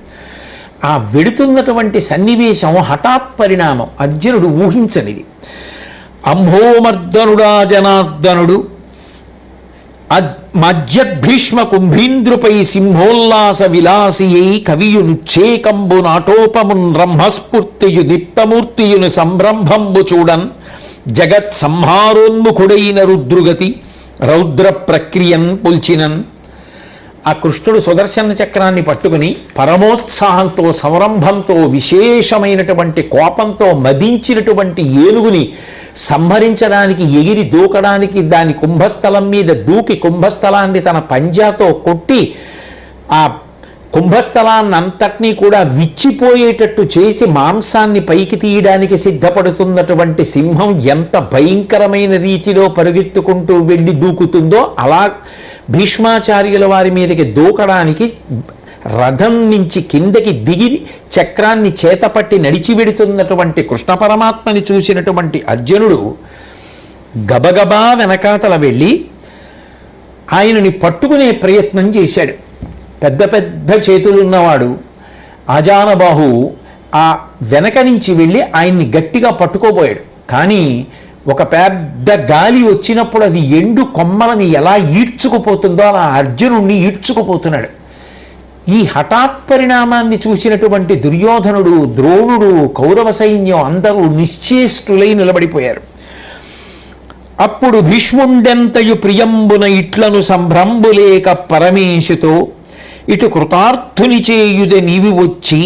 ఆ వెడుతున్నటువంటి సన్నివేశం హఠాత్ పరిణామం, అర్జునుడు ఊహించనిది. అంహోమర్దనుడా జనార్దనుడు మధ్యద్భీష్మ కుంభీంద్రుపై సింహోల్లాస విలాసియై కవియునుచ్చేకంబు నాటోపమున్ బ్రహ్మస్ఫూర్తియు దీప్తమూర్తియును సంరంభంబు చూడన్ జగత్ సంహారోన్ముఖుడైన రుద్రుగతి రౌద్ర ప్రక్రియన్ పుల్చినన్. ఆ కృష్ణుడు సుదర్శన చక్రాన్ని పట్టుకుని పరమోత్సాహంతో సంరంభంతో విశేషమైనటువంటి కోపంతో మదించినటువంటి ఏనుగుని సంహరించడానికి ఎగిరి దూకడానికి దాని కుంభస్థలం మీద దూకి కుంభస్థలాన్ని తన పంజాతో కొట్టి ఆ కుంభస్థలాన్నంతటినీ కూడా విచ్చిపోయేటట్టు చేసి మాంసాన్ని పైకి తీయడానికి సిద్ధపడుతున్నటువంటి సింహం ఎంత భయంకరమైన రీతిలో పరుగెత్తుకుంటూ వెళ్ళి దూకుతుందో అలా భీష్మాచార్యుల వారి మీదకి దూకడానికి రథం నుంచి కిందకి దిగి చక్రాన్ని చేతపట్టి నడిచి వెడుతున్నటువంటి కృష్ణ పరమాత్మని చూసినటువంటి అర్జునుడు గబగబా వెనకాతల వెళ్ళి ఆయనని పట్టుకునే ప్రయత్నం చేశాడు. పెద్ద పెద్ద చేతులున్నవాడు ఆజానబాహు ఆ వెనక నుంచి వెళ్ళి ఆయన్ని గట్టిగా పట్టుకోబోయాడు. కానీ ఒక పెద్ద గాలి వచ్చినప్పుడు అది ఎండు కొమ్మలని ఎలా ఈడ్చుకుపోతుందో అలా అర్జునుడిని ఈడ్చుకుపోతున్నాడు. ఈ హఠాత్ పరిణామాన్ని చూసినటువంటి దుర్యోధనుడు, ద్రోణుడు, కౌరవ సైన్యం అందరూ నిశ్చేష్టులై నిలబడిపోయారు. అప్పుడు భీష్ముండెంతయు ప్రియంబున ఇట్లను సంభ్రంబులేక పరమేశుతో ఇటు కృతార్థుని చేయుద నీవి వచ్చి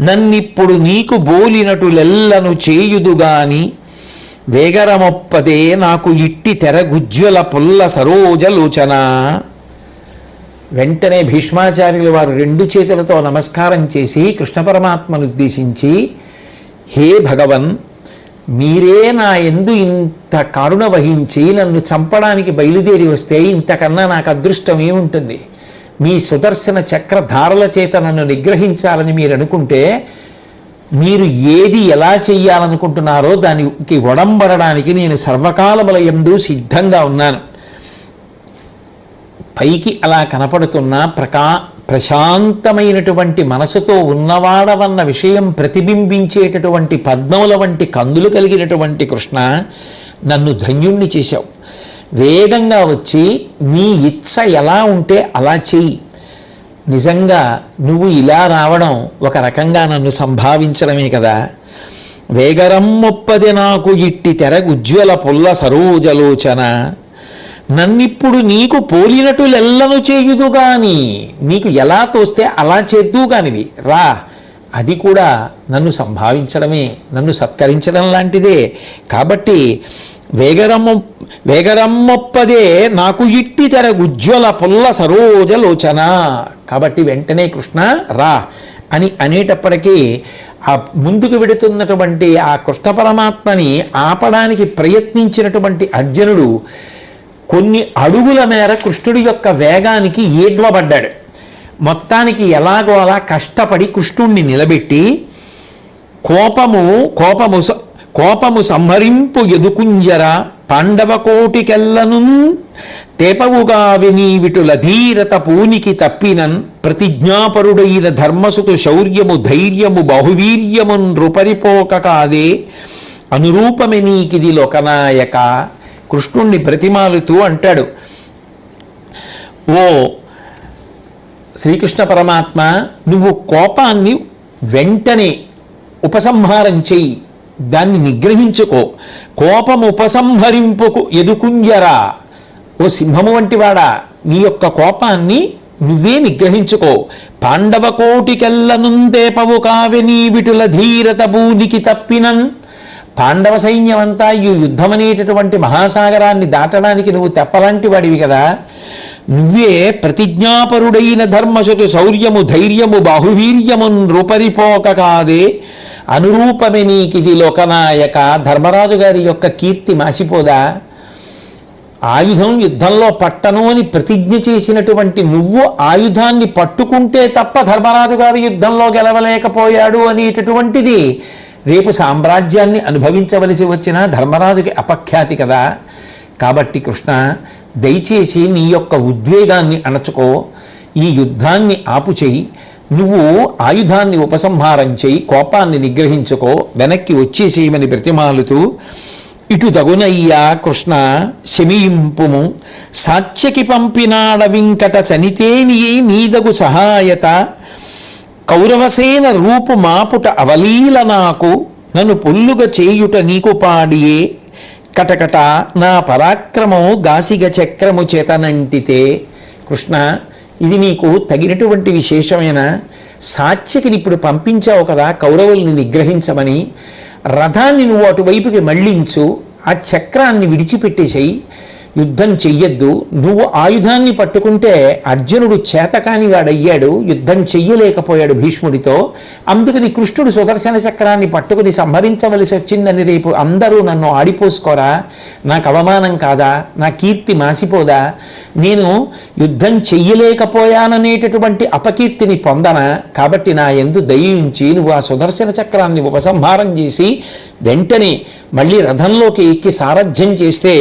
నన్నిప్పుడు నీకు బోలినటులెల్లను చేయుదుగాని వేగరమొప్పదే నాకు ఇట్టి తెరగుజ్వల పుల్ల సరోజలోచన. వెంటనే భీష్మాచార్యుల వారు రెండు చేతులతో నమస్కారం చేసి కృష్ణ పరమాత్మను ఉద్దేశించి, హే భగవన్, మీరే నా యందు ఇంత కరుణ వహించి నన్ను చంపడానికి బయలుదేరి వస్తే ఇంతకన్నా నాకు అదృష్టం ఏముంటుంది? మీ సుదర్శన చక్రధారల చేత నన్ను నిగ్రహించాలని మీరు అనుకుంటే మీరు ఏది ఎలా చెయ్యాలనుకుంటున్నారో దానికి ఒడంబడడానికి నేను సర్వకాలముల యందు సిద్ధంగా ఉన్నాను. పైకి అలా కనపడుతున్న ప్రశాంతమైనటువంటి మనసుతో ఉన్నవాడవన్న విషయం ప్రతిబింబించేటటువంటి పద్మముల వంటి కందులు కలిగినటువంటి కృష్ణ, నన్ను ధన్యుణ్ణి చేశావు. వేగంగా వచ్చి నీ ఇచ్చ ఎలా ఉంటే అలా చెయ్యి. నిజంగా నువ్వు ఇలా రావడం ఒక రకంగా నన్ను సంభావించడమే కదా. వేగరమ్మొప్పది నాకు ఇట్టి తెరగుజ్వల పుల్ల సరోజలోచన, నన్నిప్పుడు నీకు పోలినటులెల్లను చేయుదుగాని, నీకు ఎలా తోస్తే అలా చేద్దుగానివి రా అది కూడా నన్ను సంభావించడమే, నన్ను సత్కరించడం లాంటిదే. కాబట్టి వేగరమ్మొప్పదే నాకు ఇట్టి తెర ఉజ్వల పుల్ల సరోజలోచన. కాబట్టి వెంటనే కృష్ణ రా అని అనేటప్పటికీ ఆ ముందుకు వెడుతున్నటువంటి ఆ కృష్ణ పరమాత్మని ఆపడానికి ప్రయత్నించినటువంటి అర్జునుడు కొన్ని అడుగుల మేర కృష్ణుడి యొక్క వేగానికి ఏడ్వబడ్డాడు. మొత్తానికి ఎలాగో అలా కష్టపడి కృష్ణుణ్ణి నిలబెట్టి కోపము సంహరింపు ఎదుకుంజర పాండవ కోటికెల్లను తేపవుగా వినీవిటుల ధీరత పూనికి తప్పినన్ ప్రతిజ్ఞాపరుడైన ధర్మసుతు శౌర్యము ధైర్యము బాహువీర్యము నృపరిపోక కాదే అనురూపమే నీకిది లోకనాయక. కృష్ణుణ్ణి బ్రతిమాలుతూ అంటాడు, ఓ శ్రీకృష్ణ పరమాత్మ, నువ్వు కోపాన్ని వెంటనే ఉపసంహారం చెయ్యి, దాన్ని నిగ్రహించుకో. కోపం ఉపసంహరింపుకు ఎదుకుంజరా, ఓ సింహము వంటి వాడా, నీ యొక్క కోపాన్ని నువ్వే నిగ్రహించుకో. పాండవ కోటికెల్లనుందేపవు కావె నీ విటుల ధీరత భూనికి తప్పినన్. పాండవ సైన్యమంతా ఈ యుద్ధమనేటటువంటి మహాసాగరాన్ని దాటడానికి నువ్వు తెప్పలాంటి వాడివి కదా. నువ్వే ప్రతిజ్ఞాపరుడైన ధర్మశతు శౌర్యము ధైర్యము బాహువీర్యము నృపరిపోక కాదే అనురూపమే నీకిది లోకనాయక. ధర్మరాజు గారి యొక్క కీర్తి మాసిపోదా? ఆయుధం యుద్ధంలో పట్టను అని ప్రతిజ్ఞ చేసినటువంటి నువ్వు ఆయుధాన్ని పట్టుకుంటే తప్ప ధర్మరాజు గారి యుద్ధంలో గెలవలేకపోయాడు అనేటటువంటిది రేపు సామ్రాజ్యాన్ని అనుభవించవలసి వచ్చిన ధర్మరాజుకి అపఖ్యాతి కదా. కాబట్టి కృష్ణ, దయచేసి నీ యొక్క ఉద్వేగాన్ని అణచుకో, ఈ యుద్ధాన్ని ఆపుచేయి, నువ్వు ఆయుధాన్ని ఉపసంహారం చేయి, కోపాన్ని నిగ్రహించుకో, వెనక్కి వచ్చేసేయమని బ్రతిమాలుతూ, ఇటు తగునయ్యా కృష్ణ శమియింపుము సాత్యకి పంపినాడ వింకట చనితేనియే నీదగు సహాయత. కౌరవసేన రూపు మాపుట అవలీల నాకు నన్ను పొల్లుగా చేయుట నీకు పాడియే. కటకట నా పరాక్రమం గాసిగ చక్రము చేతనంటితే. కృష్ణ, ఇది నీకు తగినటువంటి విశేషమైన సాత్యకిని ఇప్పుడు పంపించావు కదా కౌరవుల్ని నిగ్రహించమని. రథాన్ని నువ్వు అటువైపుకి మళ్ళించు, ఆ చక్రాన్ని విడిచిపెట్టేసేయి, యుద్ధం చెయ్యొద్దు. నువ్వు ఆయుధాన్ని పట్టుకుంటే అర్జునుడు చేతకాని వాడయ్యాడు, యుద్ధం చెయ్యలేకపోయాడు భీష్ముడితో. అందుకని కృష్ణుడు సుదర్శన చక్రాన్ని పట్టుకుని సంహరించవలసి వచ్చిందని రేపు అందరూ నన్ను ఆడిపోసుకోరా? నాకు అవమానం కాదా? నా కీర్తి మాసిపోదా? నేను యుద్ధం చెయ్యలేకపోయాననేటటువంటి అపకీర్తిని పొందనా? కాబట్టి నా యందు దయించి నువ్వు ఆ సుదర్శన చక్రాన్ని ఉపసంహారం చేసి వెంటనే మళ్ళీ రథంలోకి ఎక్కి సారథ్యం చేస్తే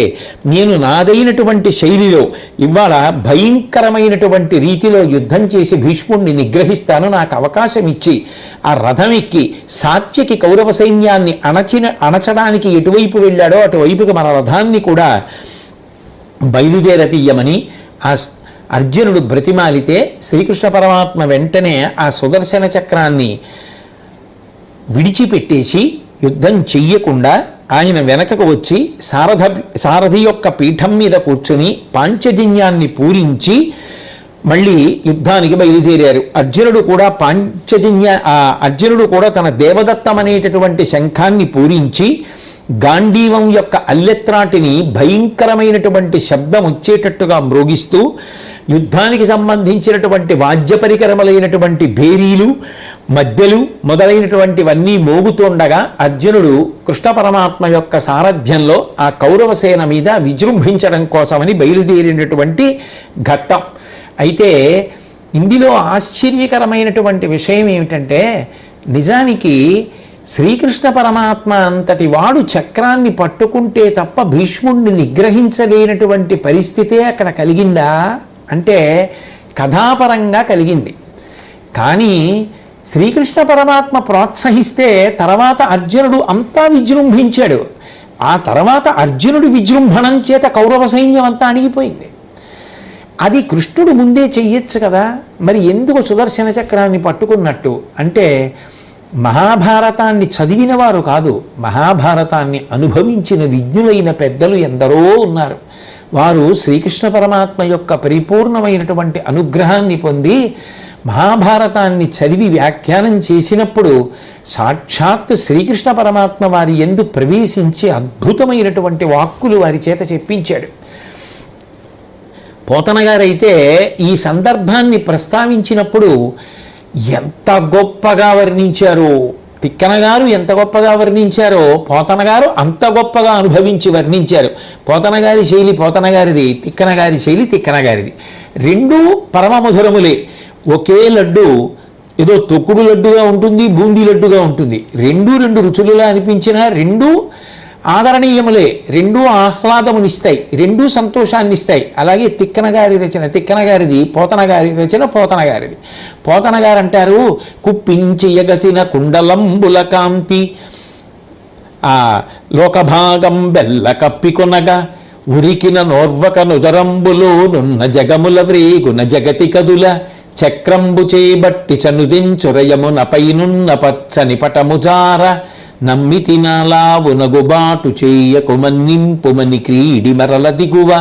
నేను నాదైనటువంటి శైలిలో ఇవాళ భయంకరమైనటువంటి రీతిలో యుద్ధం చేసి భీష్ముడిని నిగ్రహిస్తాను. నాకు అవకాశం ఇచ్చి ఆ రథం ఎక్కి సాత్యకి కౌరవ సైన్యాన్ని అణచడానికి ఎటువైపు వెళ్ళాడో అటువైపుకి మన రథాన్ని కూడా బయలుదేరతీయమని ఆ అర్జునుడు బ్రతిమాలితే సారీకృష్ణ పరమాత్మ వెంటనే ఆ సుదర్శన చక్రాన్ని విడిచిపెట్టేసి యుద్ధం చెయ్యకుండా ఆయన వెనకకు వచ్చి సారథి యొక్క పీఠం మీద కూర్చుని పాంచజన్యాన్ని పూరించి మళ్ళీ యుద్ధానికి బయలుదేరారు. అర్జునుడు కూడా తన దేవదత్తం అనేటటువంటి శంఖాన్ని పూరించి గాంధీవం యొక్క అల్లెత్రాటిని భయంకరమైనటువంటి శబ్దం వచ్చేటట్టుగా మ్రోగిస్తూ యుద్ధానికి సంబంధించినటువంటి వాద్య పరికరములైనటువంటి భేరీలు మధ్యలు మొదలైనటువంటివన్నీ మోగుతుండగా అర్జునుడు కృష్ణ పరమాత్మ యొక్క సారథ్యంలో ఆ కౌరవసేన మీద విజృంభించడం కోసమని బయలుదేరినటువంటి ఘట్టం. అయితే ఇందులో ఆశ్చర్యకరమైనటువంటి విషయం ఏమిటంటే, నిజానికి శ్రీకృష్ణ పరమాత్మ అంతటి వాడు చక్రాన్ని పట్టుకుంటే తప్ప భీష్ముడిని నిగ్రహించలేనటువంటి పరిస్థితే అక్కడ కలిగిందా అంటే కథాపరంగా కలిగింది. కానీ శ్రీకృష్ణ పరమాత్మ ప్రోత్సహిస్తే తర్వాత అర్జునుడు అంతా విజృంభించాడు. ఆ తర్వాత అర్జునుడి విజృంభణం చేత కౌరవ సైన్యం అంతా అణిగిపోయింది. అది కృష్ణుడు ముందే చెయ్యొచ్చు కదా, మరి ఎందుకు సుదర్శన చక్రాన్ని పట్టుకున్నట్టు అంటే మహాభారతాన్ని చదివిన వారు కాదు, మహాభారతాన్ని అనుభవించిన విజ్ఞులైన పెద్దలు ఎందరో ఉన్నారు. వారు శ్రీకృష్ణ పరమాత్మ యొక్క పరిపూర్ణమైనటువంటి అనుగ్రహాన్ని పొంది మహాభారతాన్ని చదివి వ్యాఖ్యానం చేసినప్పుడు సాక్షాత్ శ్రీకృష్ణ పరమాత్మ వారి యందు ప్రవేశించి అద్భుతమైనటువంటి వాక్కులు వారి చేత చెప్పించాడు. పోతన గారైతే ఈ సందర్భాన్ని ప్రస్తావించినప్పుడు ఎంత గొప్పగా వర్ణించారో, తిక్కన గారు ఎంత గొప్పగా వర్ణించారో పోతన గారు అంత గొప్పగా అనుభవించి వర్ణించారు. పోతన గారి శైలి పోతన గారిది, తిక్కన గారి శైలి తిక్కన గారిది. రెండూ పరమమధురములే. ఒకే లడ్డు ఏదో తొక్కుడు లడ్డుగా ఉంటుంది, బూందీ లడ్డుగా ఉంటుంది. రెండు రుచులులా అనిపించినా రెండూ ఆదరణీయములే, రెండూ ఆహ్లాదమునిస్తాయి, రెండూ సంతోషాన్ని ఇస్తాయి. అలాగే తిక్కన గారి రచన తిక్కన గారిది, పోతన గారి రచన పోతన గారిది. పోతన గారు అంటారు, కుప్పించి ఎగసిన కుండలంబుల కాంతి లోకభాగం బెల్ల కప్పికొనగా ఉరికిన నోర్వక నుదరంబులో నున్న జగముల వ్రేగున జగతి కదుల చక్రంబు చేబట్టి చనుదించురయమున పైనున్న పచ్చని పటముజార నమ్మితి నాలావునగుబాటు చేయకుమన్నింపుమని క్రీడి మరల దిగువ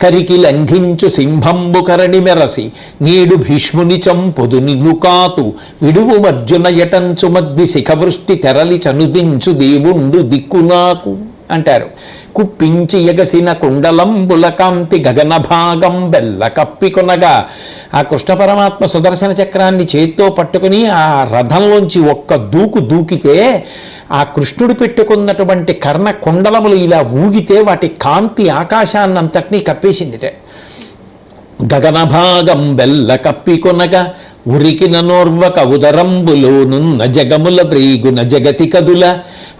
కరికి లంఘించు సింహంబు కరణి మెరసి నేడు భీష్ముని చంపుదు నిన్ను కాతు విడువు మర్జున యటంచు మద్వి శిఖవృష్టి తెరలి చనుదించు దేవుండు దిక్కు నాకు అంటారు. కుప్పించి ఎగసిన కుండలంబుల కాంతి గగన భాగం బెల్ల కప్పికొనగా ఆ కృష్ణ పరమాత్మ సుదర్శన చక్రాన్ని చేత్తో పట్టుకుని ఆ రథంలోంచి ఒక్క దూకితే ఆ కృష్ణుడు పెట్టుకున్నటువంటి కర్ణ కుండలములు ఇలా ఊగితే వాటి కాంతి ఆకాశాన్నంతటినీ కప్పేసిందిటే. గగన భాగం బెల్ల కప్పికొనగా ఉరికిన నోర్వక ఉదరంబులోనున్న జగముల వ్రీగున జగతి కదుల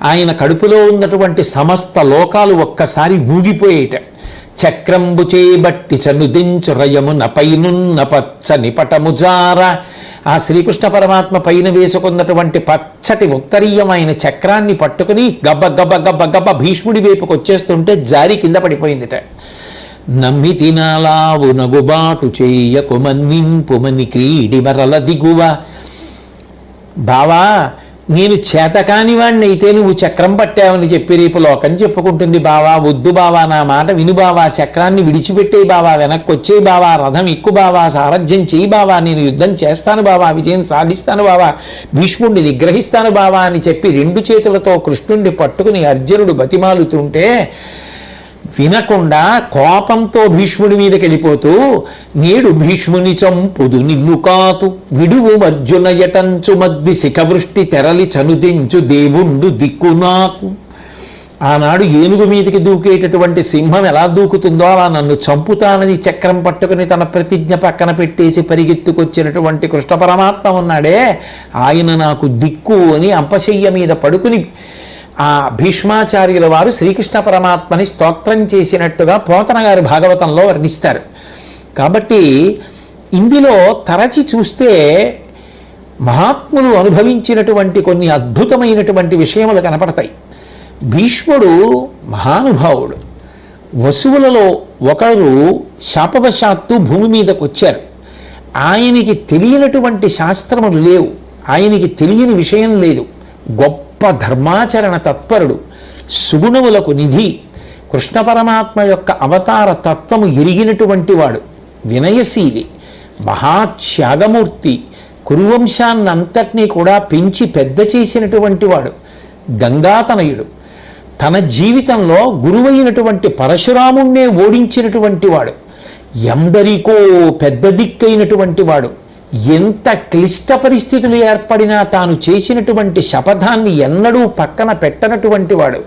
ఆయన కడుపులో ఉన్నటువంటి సమస్త లోకాలు ఒక్కసారి ఊగిపోయేట. చక్రంబు చేబట్టి చనుదించు రయమున పైనున్న పచ్చని పటముజార ఆ శ్రీకృష్ణ పరమాత్మ పైన వేసుకున్నటువంటి పచ్చటి ఉత్తరీయమైన చక్రాన్ని పట్టుకుని గబ్బ గబ్బ గబ్బ గబ్బ భీష్ముడి వైపుకి వచ్చేస్తుంటే జారి కింద పడిపోయిందిట. నమ్మి తినాలావు నగుబాటు చేయకుమన్నింపుమని క్రీడి మరల దిగువ. బావా, నేను చేతకాని వాడిని అయితే నువ్వు చక్రం పట్టావని చెప్పి రేపు లోకం చెప్పుకుంటుంది. బావా వద్దు బావా, నా మాట విను బావా, చక్రాన్ని విడిచిపెట్టే బావా, వెనక్కి వచ్చే బావా, రథం ఎక్కు బావా, సారథ్యం చేయి బావా, నేను యుద్ధం చేస్తాను బావా, విజయం సాధిస్తాను బావా, భీష్ముడిని నిగ్రహిస్తాను బావా అని చెప్పి రెండు చేతులతో కృష్ణుడిని పట్టుకుని అర్జునుడు బతిమాలుతుంటే వినకుండా కోపంతో భీష్ముడి మీదకి వెళ్ళిపోతూ నేడు భీష్ముని చంపుదు నిన్ను కాతు విడువు అర్జున యటంచు మద్వి శిఖవృష్టి తెరలి చనుదించు దేవుండు దిక్కు నాకు. ఆనాడు ఏనుగు మీదకి దూకేటటువంటి సింహం ఎలా దూకుతుందో అలా నన్ను చంపుతానని చక్రం పట్టుకుని తన ప్రతిజ్ఞ పక్కన పెట్టేసి పరిగెత్తుకొచ్చినటువంటి కృష్ణ పరమాత్మ ఉన్నాడే ఆయన నాకు దిక్కు అని అంపశయ్య మీద పడుకుని ఆ భీష్మాచార్యుల వారు శ్రీకృష్ణ పరమాత్మని స్తోత్రం చేసినట్టుగా పోతన గారి భాగవతంలో వర్ణిస్తారు. కాబట్టి ఇందులో తరచి చూస్తే మహాత్ములు అనుభవించినటువంటి కొన్ని అద్భుతమైనటువంటి విషయములు కనపడతాయి. భీష్ముడు మహానుభావుడు. వసువులలో ఒకరు శాపవశాత్తు భూమి మీదకు వచ్చారు. ఆయనకి తెలియనటువంటి శాస్త్రములు లేవు, ఆయనకి తెలియని విషయం లేదు. గొప్ప ధర్మాచరణ తత్పరుడు, సుగుణములకు నిధి, కృష్ణ పరమాత్మ యొక్క అవతార తత్వము ఎరిగినటువంటి వాడు, వినయశీలి, మహాత్యాగమూర్తి, కురువంశాన్నంతటినీ కూడా పెంచి పెద్ద చేసినటువంటి వాడు, గంగాతనయుడు, తన జీవితంలో గురువైనటువంటి పరశురాముణ్ణే ఓడించినటువంటి వాడు, ఎందరికో పెద్ద దిక్కైనటువంటి వాడు, ఎంత క్లిష్ట పరిస్థితులు ఏర్పడినా తాను చేసినటువంటి శపథాన్ని ఎన్నడూ పక్కన పెట్టనటువంటి వాడు,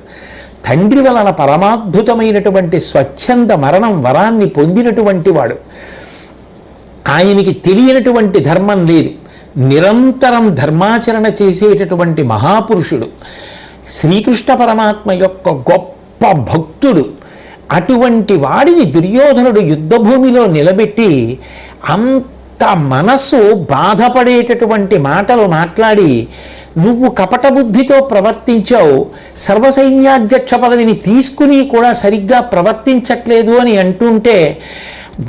తండ్రి వలన పరమాద్భుతమైనటువంటి స్వచ్ఛంద మరణం వరాన్ని పొందినటువంటి వాడు, ఆయనకి తెలియనటువంటి ధర్మం లేదు, నిరంతరం ధర్మాచరణ చేసేటటువంటి మహాపురుషుడు, శ్రీకృష్ణ పరమాత్మ యొక్క గొప్ప భక్తుడు. అటువంటి వాడిని దుర్యోధనుడు యుద్ధభూమిలో నిలబెట్టి అంత మనస్సు బాధపడేటటువంటి మాటలు మాట్లాడి నువ్వు కపట బుద్ధితో ప్రవర్తించావు, సర్వసైన్యాధ్యక్ష పదవిని తీసుకుని కూడా సరిగ్గా ప్రవర్తించట్లేదు అని అంటుంటే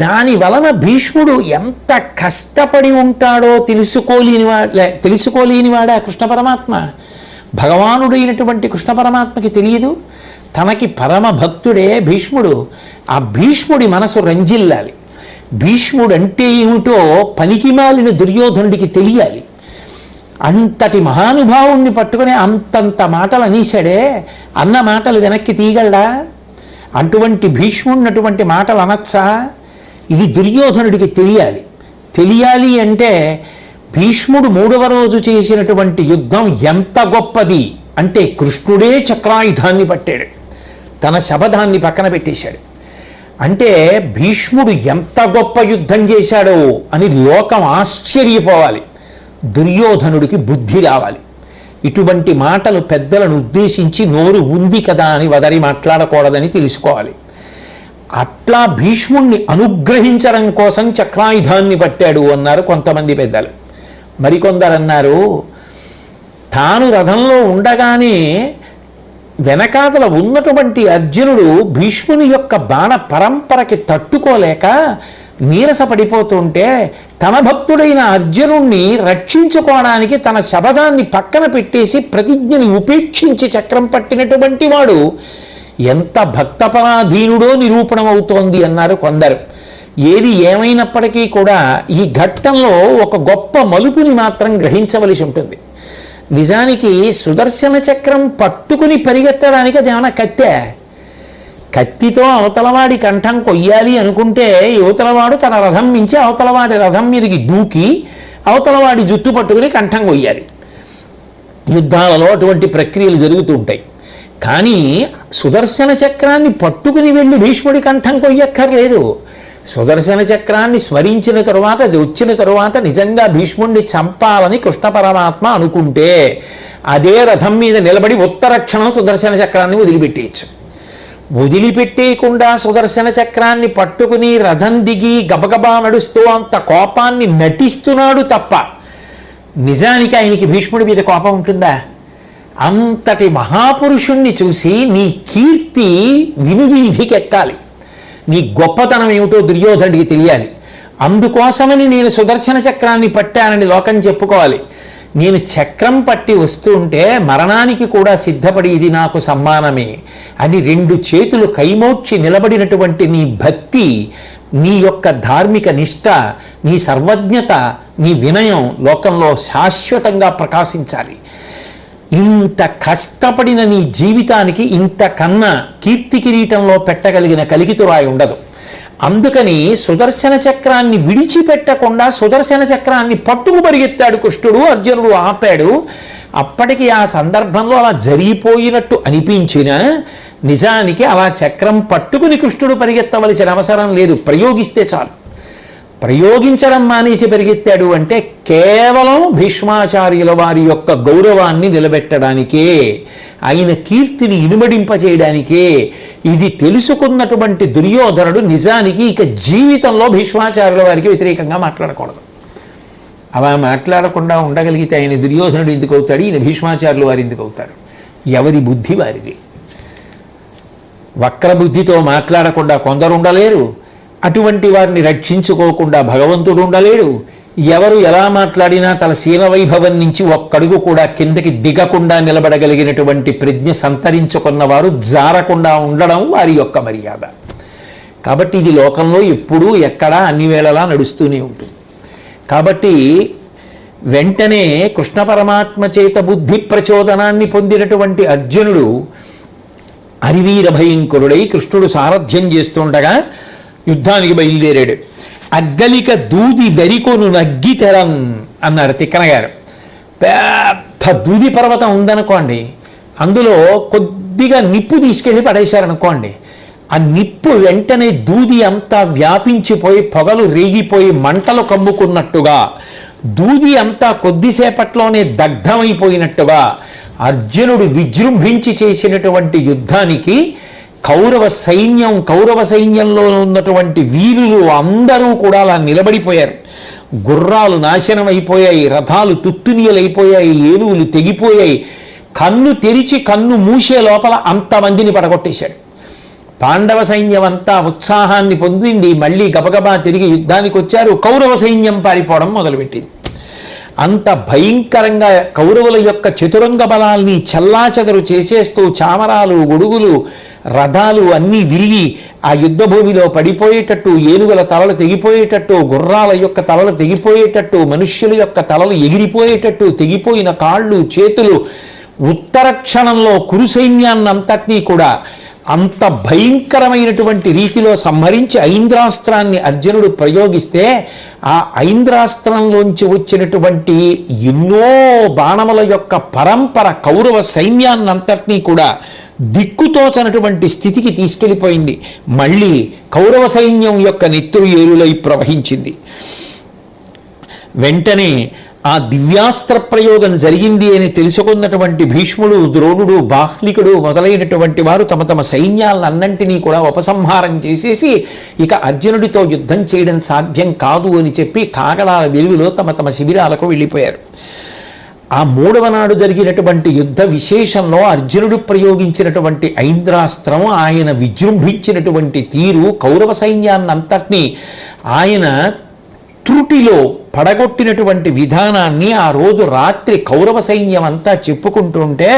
దాని వలన భీష్ముడు ఎంత కష్టపడి ఉంటాడో తెలుసుకోలేనివాడా కృష్ణ పరమాత్మ. భగవానుడైనటువంటి కృష్ణ పరమాత్మకి తెలియదు. తనకి పరమ భక్తుడే భీష్ముడు. ఆ భీష్ముడి మనసు రంజిల్లాలి. భీష్ముడు అంటే ఏమిటో పనికిమాలిన దుర్యోధనుడికి తెలియాలి. అంతటి మహానుభావుణ్ణి పట్టుకుని అంతంత మాటలు అనేశాడే, అన్న మాటలు వెనక్కి తీయగలడా? అటువంటి భీష్ముడినటువంటి మాటలు అనొచ్చా? ఇది దుర్యోధనుడికి తెలియాలి. తెలియాలి అంటే భీష్ముడు 3వ రోజు చేసినటువంటి యుద్ధం ఎంత గొప్పది అంటే కృష్ణుడే చక్రాయుధాన్ని పట్టాడు, తన శబదాన్ని పక్కన పెట్టేశాడు. అంటే భీష్ముడు ఎంత గొప్ప యుద్ధం చేశాడో అని లోకం ఆశ్చర్యపోవాలి. దుర్యోధనుడికి బుద్ధి రావాలి. ఇటువంటి మాటలు పెద్దలను ఉద్దేశించి నోరు ఉంది కదా అని వదరి మాట్లాడకూడదని తెలుసుకోవాలి. అట్లా భీష్ముణ్ణి అనుగ్రహించడం కోసం చక్రాయుధాన్ని పట్టాడు అన్నారు కొంతమంది పెద్దలు. మరికొందరు అన్నారు తాను రథంలో ఉండగానే వెనకాతల ఉన్నటువంటి అర్జునుడు భీష్ముని యొక్క బాణ పరంపరకి తట్టుకోలేక నీరసపడిపోతుంటే తన భక్తుడైన అర్జునుణ్ణి రక్షించుకోవడానికి తన శబదాన్ని పక్కన పెట్టేసి ప్రతిజ్ఞని ఉపేక్షించి చక్రం పట్టినటువంటి వాడు ఎంత భక్తపరాధీనుడో నిరూపణం అవుతోంది అన్నారు కొందరు. ఏది ఏమైనప్పటికీ కూడా ఈ ఘట్టంలో ఒక గొప్ప మలుపుని మాత్రం గ్రహించవలసి ఉంటుంది. నిజానికి సుదర్శన చక్రం పట్టుకుని పరిగెత్తడానికి అది ఏమైనా కత్తే? కత్తితో అవతలవాడి కంఠం కొయ్యాలి అనుకుంటే యువతలవాడు తన రథం మించి అవతలవాడి రథం మీదకి దూకి అవతలవాడి జుట్టు పట్టుకుని కంఠం కొయ్యాలి. యుద్ధాలలో అటువంటి ప్రక్రియలు జరుగుతూ ఉంటాయి. కానీ సుదర్శన చక్రాన్ని పట్టుకుని వెళ్ళి భీష్ముడి కంఠం కొయ్యక్కర్లేదు. సుదర్శన చక్రాన్ని స్మరించిన తరువాత, అది వచ్చిన తరువాత నిజంగా భీష్ముడిని చంపాలని కృష్ణ పరమాత్మ అనుకుంటే అదే రథం మీద నిలబడి ఉత్తరక్షణం సుదర్శన చక్రాన్ని వదిలిపెట్టేయచ్చు. వదిలిపెట్టేయకుండా సుదర్శన చక్రాన్ని పట్టుకుని రథం దిగి గబగబా నడుస్తూ అంత కోపాన్ని నటిస్తున్నాడు తప్ప నిజానికి ఆయనకి భీష్ముడి మీద కోపం ఉంటుందా? అంతటి మహాపురుషుణ్ణి చూసి నీ కీర్తి వినువీధికి ఎక్కాలి, నీ గొప్పతనం ఏమిటో దుర్యోధనుడికి తెలియాలి. అందుకోసమని నేను సుదర్శన చక్రాన్ని పట్టానని లోకం చెప్పుకోవాలి. నేను చక్రం పట్టి వస్తూ ఉంటే మరణానికి కూడా సిద్ధపడి ఇది నాకు సమ్మానమే అని 2 చేతులు కైమోడ్చి నిలబడినటువంటి నీ భక్తి, నీ యొక్క ధార్మిక నిష్ఠ, నీ సర్వజ్ఞత, నీ వినయం లోకంలో శాశ్వతంగా ప్రకాశించాలి. ఇంత కష్టపడిన నీ జీవితానికి ఇంతకన్నా కీర్తి కిరీటంలో పెట్టగలిగిన కలికితురాయి ఉండదు. అందుకని సుదర్శన చక్రాన్ని విడిచిపెట్టకుండా సుదర్శన చక్రాన్ని పట్టుకు పరిగెత్తాడు కృష్ణుడు. అర్జునుడు ఆపాడు. అప్పటికి ఆ సందర్భంలో అలా జరిగిపోయినట్టు అనిపించిన నిజానికి అలా చక్రం పట్టుకుని కృష్ణుడు పరిగెత్తవలసిన అవసరం లేదు, ప్రయోగిస్తే చాలు. ప్రయోగించడం మానేసి పరిగెత్తాడు అంటే కేవలం భీష్మాచార్యుల వారి యొక్క గౌరవాన్ని నిలబెట్టడానికే, ఆయన కీర్తిని ఇనుమడింపచేయడానికే. ఇది తెలుసుకున్నటువంటి దుర్యోధనుడు నిజానికి ఇక జీవితంలో భీష్మాచార్యుల వారికి వ్యతిరేకంగా మాట్లాడకూడదు. అలా మాట్లాడకుండా ఉండగలిగితే ఆయన దుర్యోధనుడు ఎందుకు అవుతాడు, ఈయన భీష్మాచార్యుల వారు ఎందుకు అవుతారు? ఎవరి బుద్ధి వారిది. వక్రబుద్ధితో మాట్లాడకుండా కొందరు ఉండలేరు, అటువంటి వారిని రక్షించుకోకుండా భగవంతుడు ఉండలేడు. ఎవరు ఎలా మాట్లాడినా తన శీల వైభవం నుంచి ఒక్కడుగు కూడా కిందకి దిగకుండా నిలబడగలిగినటువంటి ప్రజ్ఞ సంతరించుకున్నవారు జారకుండా ఉండడం వారి యొక్క మర్యాద. కాబట్టి ఇది లోకంలో ఎప్పుడూ ఎక్కడా అన్ని వేళలా నడుస్తూనే ఉంటుంది. కాబట్టి వెంటనే కృష్ణ పరమాత్మ చేత బుద్ధి ప్రచోదనాన్ని పొందినటువంటి అర్జునుడు హరివీర భయంకరుడై కృష్ణుడు సారథ్యం చేస్తుండగా యుద్ధానికి బయలుదేరాడు. అగ్గలిక దూది వెరికొను నగ్గితెరం అన్నారు తిక్కన గారు. పెద్ద దూది పర్వతం ఉందనుకోండి, అందులో కొద్దిగా నిప్పు తీసుకెళ్ళి పడేశారనుకోండి, ఆ నిప్పు వెంటనే దూది అంతా వ్యాపించిపోయి పొగలు రేగిపోయి మంటలు కమ్ముకున్నట్టుగా, దూది అంతా కొద్దిసేపట్లోనే దగ్ధమైపోయినట్టుగా అర్జునుడు విజృంభించి చేసినటువంటి యుద్ధానికి కౌరవ సైన్యంలో ఉన్నటువంటి వీరులు అందరూ కూడా అలా నిలబడిపోయారు. గుర్రాలు నాశనం అయిపోయాయి, రథాలు తుత్తునియలైపోయాయి, ఏనుగులు తెగిపోయాయి. కన్ను తెరిచి కన్ను మూసే లోపల అంతమందిని పడగొట్టేశాడు. పాండవ సైన్యం అంతా ఉత్సాహాన్ని పొందింది, మళ్ళీ గబగబా తిరిగి యుద్ధానికి వచ్చారు. కౌరవ సైన్యం పారిపోవడం మొదలుపెట్టింది. అంత భయంకరంగా కౌరవుల యొక్క చతురంగ బలాల్ని చెల్లాచెదరు చేసేస్తూ చామరాలు గొడుగులు రథాలు అన్నీ విరిగి ఆ యుద్ధ భూమిలో పడిపోయేటట్టు, ఏనుగుల తలలు తెగిపోయేటట్టు, గుర్రాల యొక్క తలలు తెగిపోయేటట్టు, మనుష్యుల యొక్క తలలు ఎగిరిపోయేటట్టు, తెగిపోయిన కాళ్ళు చేతులు, ఉత్తర క్షణంలో కురు సైన్యాన్నంతటినీ కూడా అంత భయంకరమైనటువంటి రీతిలో సంహరించి ఐంద్రాస్త్రాన్ని అర్జునుడు ప్రయోగిస్తే ఆ ఐంద్రాస్త్రంలోంచి వచ్చినటువంటి ఎన్నో బాణముల యొక్క పరంపర కౌరవ సైన్యాన్నంతటినీ కూడా దిక్కుతోచనటువంటి స్థితికి తీసుకెళ్ళిపోయింది. మళ్ళీ కౌరవ సైన్యం యొక్క నెత్తురు ఏరులై ప్రవహించింది. వెంటనే ఆ దివ్యాస్త్ర ప్రయోగం జరిగింది అని తెలుసుకున్నటువంటి భీష్ముడు, ద్రోణుడు, బాహ్లికుడు మొదలైనటువంటి వారు తమ తమ సైన్యాలన్నింటినీ కూడా ఉపసంహారం చేసేసి ఇక అర్జునుడితో యుద్ధం చేయడం సాధ్యం కాదు అని చెప్పి కాగడాల వెలుగులో తమ తమ శిబిరాలకు వెళ్ళిపోయారు. ఆ మూడవ నాడు జరిగినటువంటి యుద్ధ విశేషంలో అర్జునుడు ప్రయోగించినటువంటి ఐంద్రాస్త్రం, ఆయన విజృంభించినటువంటి తీరు, కౌరవ సైన్యాన్నంతటినీ ఆయన త్రుటిలో పడగొట్టినటువంటి విధానాన్ని ఆ రోజు రాత్రి కౌరవ సైన్యం అంతా చెప్పుకుంటుంటే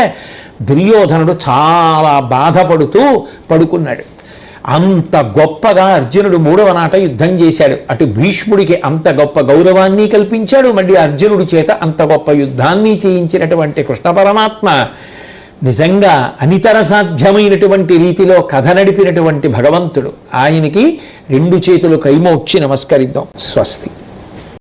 దుర్యోధనుడు చాలా బాధపడుతూ పడుకున్నాడు. అంత గొప్పగా అర్జునుడు మూడవ నాట యుద్ధం చేశాడు. అటు భీష్ముడికి అంత గొప్ప గౌరవాన్ని కల్పించాడు, మళ్ళీ అర్జునుడి చేత అంత గొప్ప యుద్ధాన్ని చేయించినటువంటి కృష్ణ పరమాత్మ నిజంగా అనితర సాధ్యమైనటువంటి రీతిలో కథ నడిపినటువంటి భగవంతుడు. ఆయనకి రెండు చేతులు కైమోడ్చి నమస్కరిద్దాం. స్వస్తి.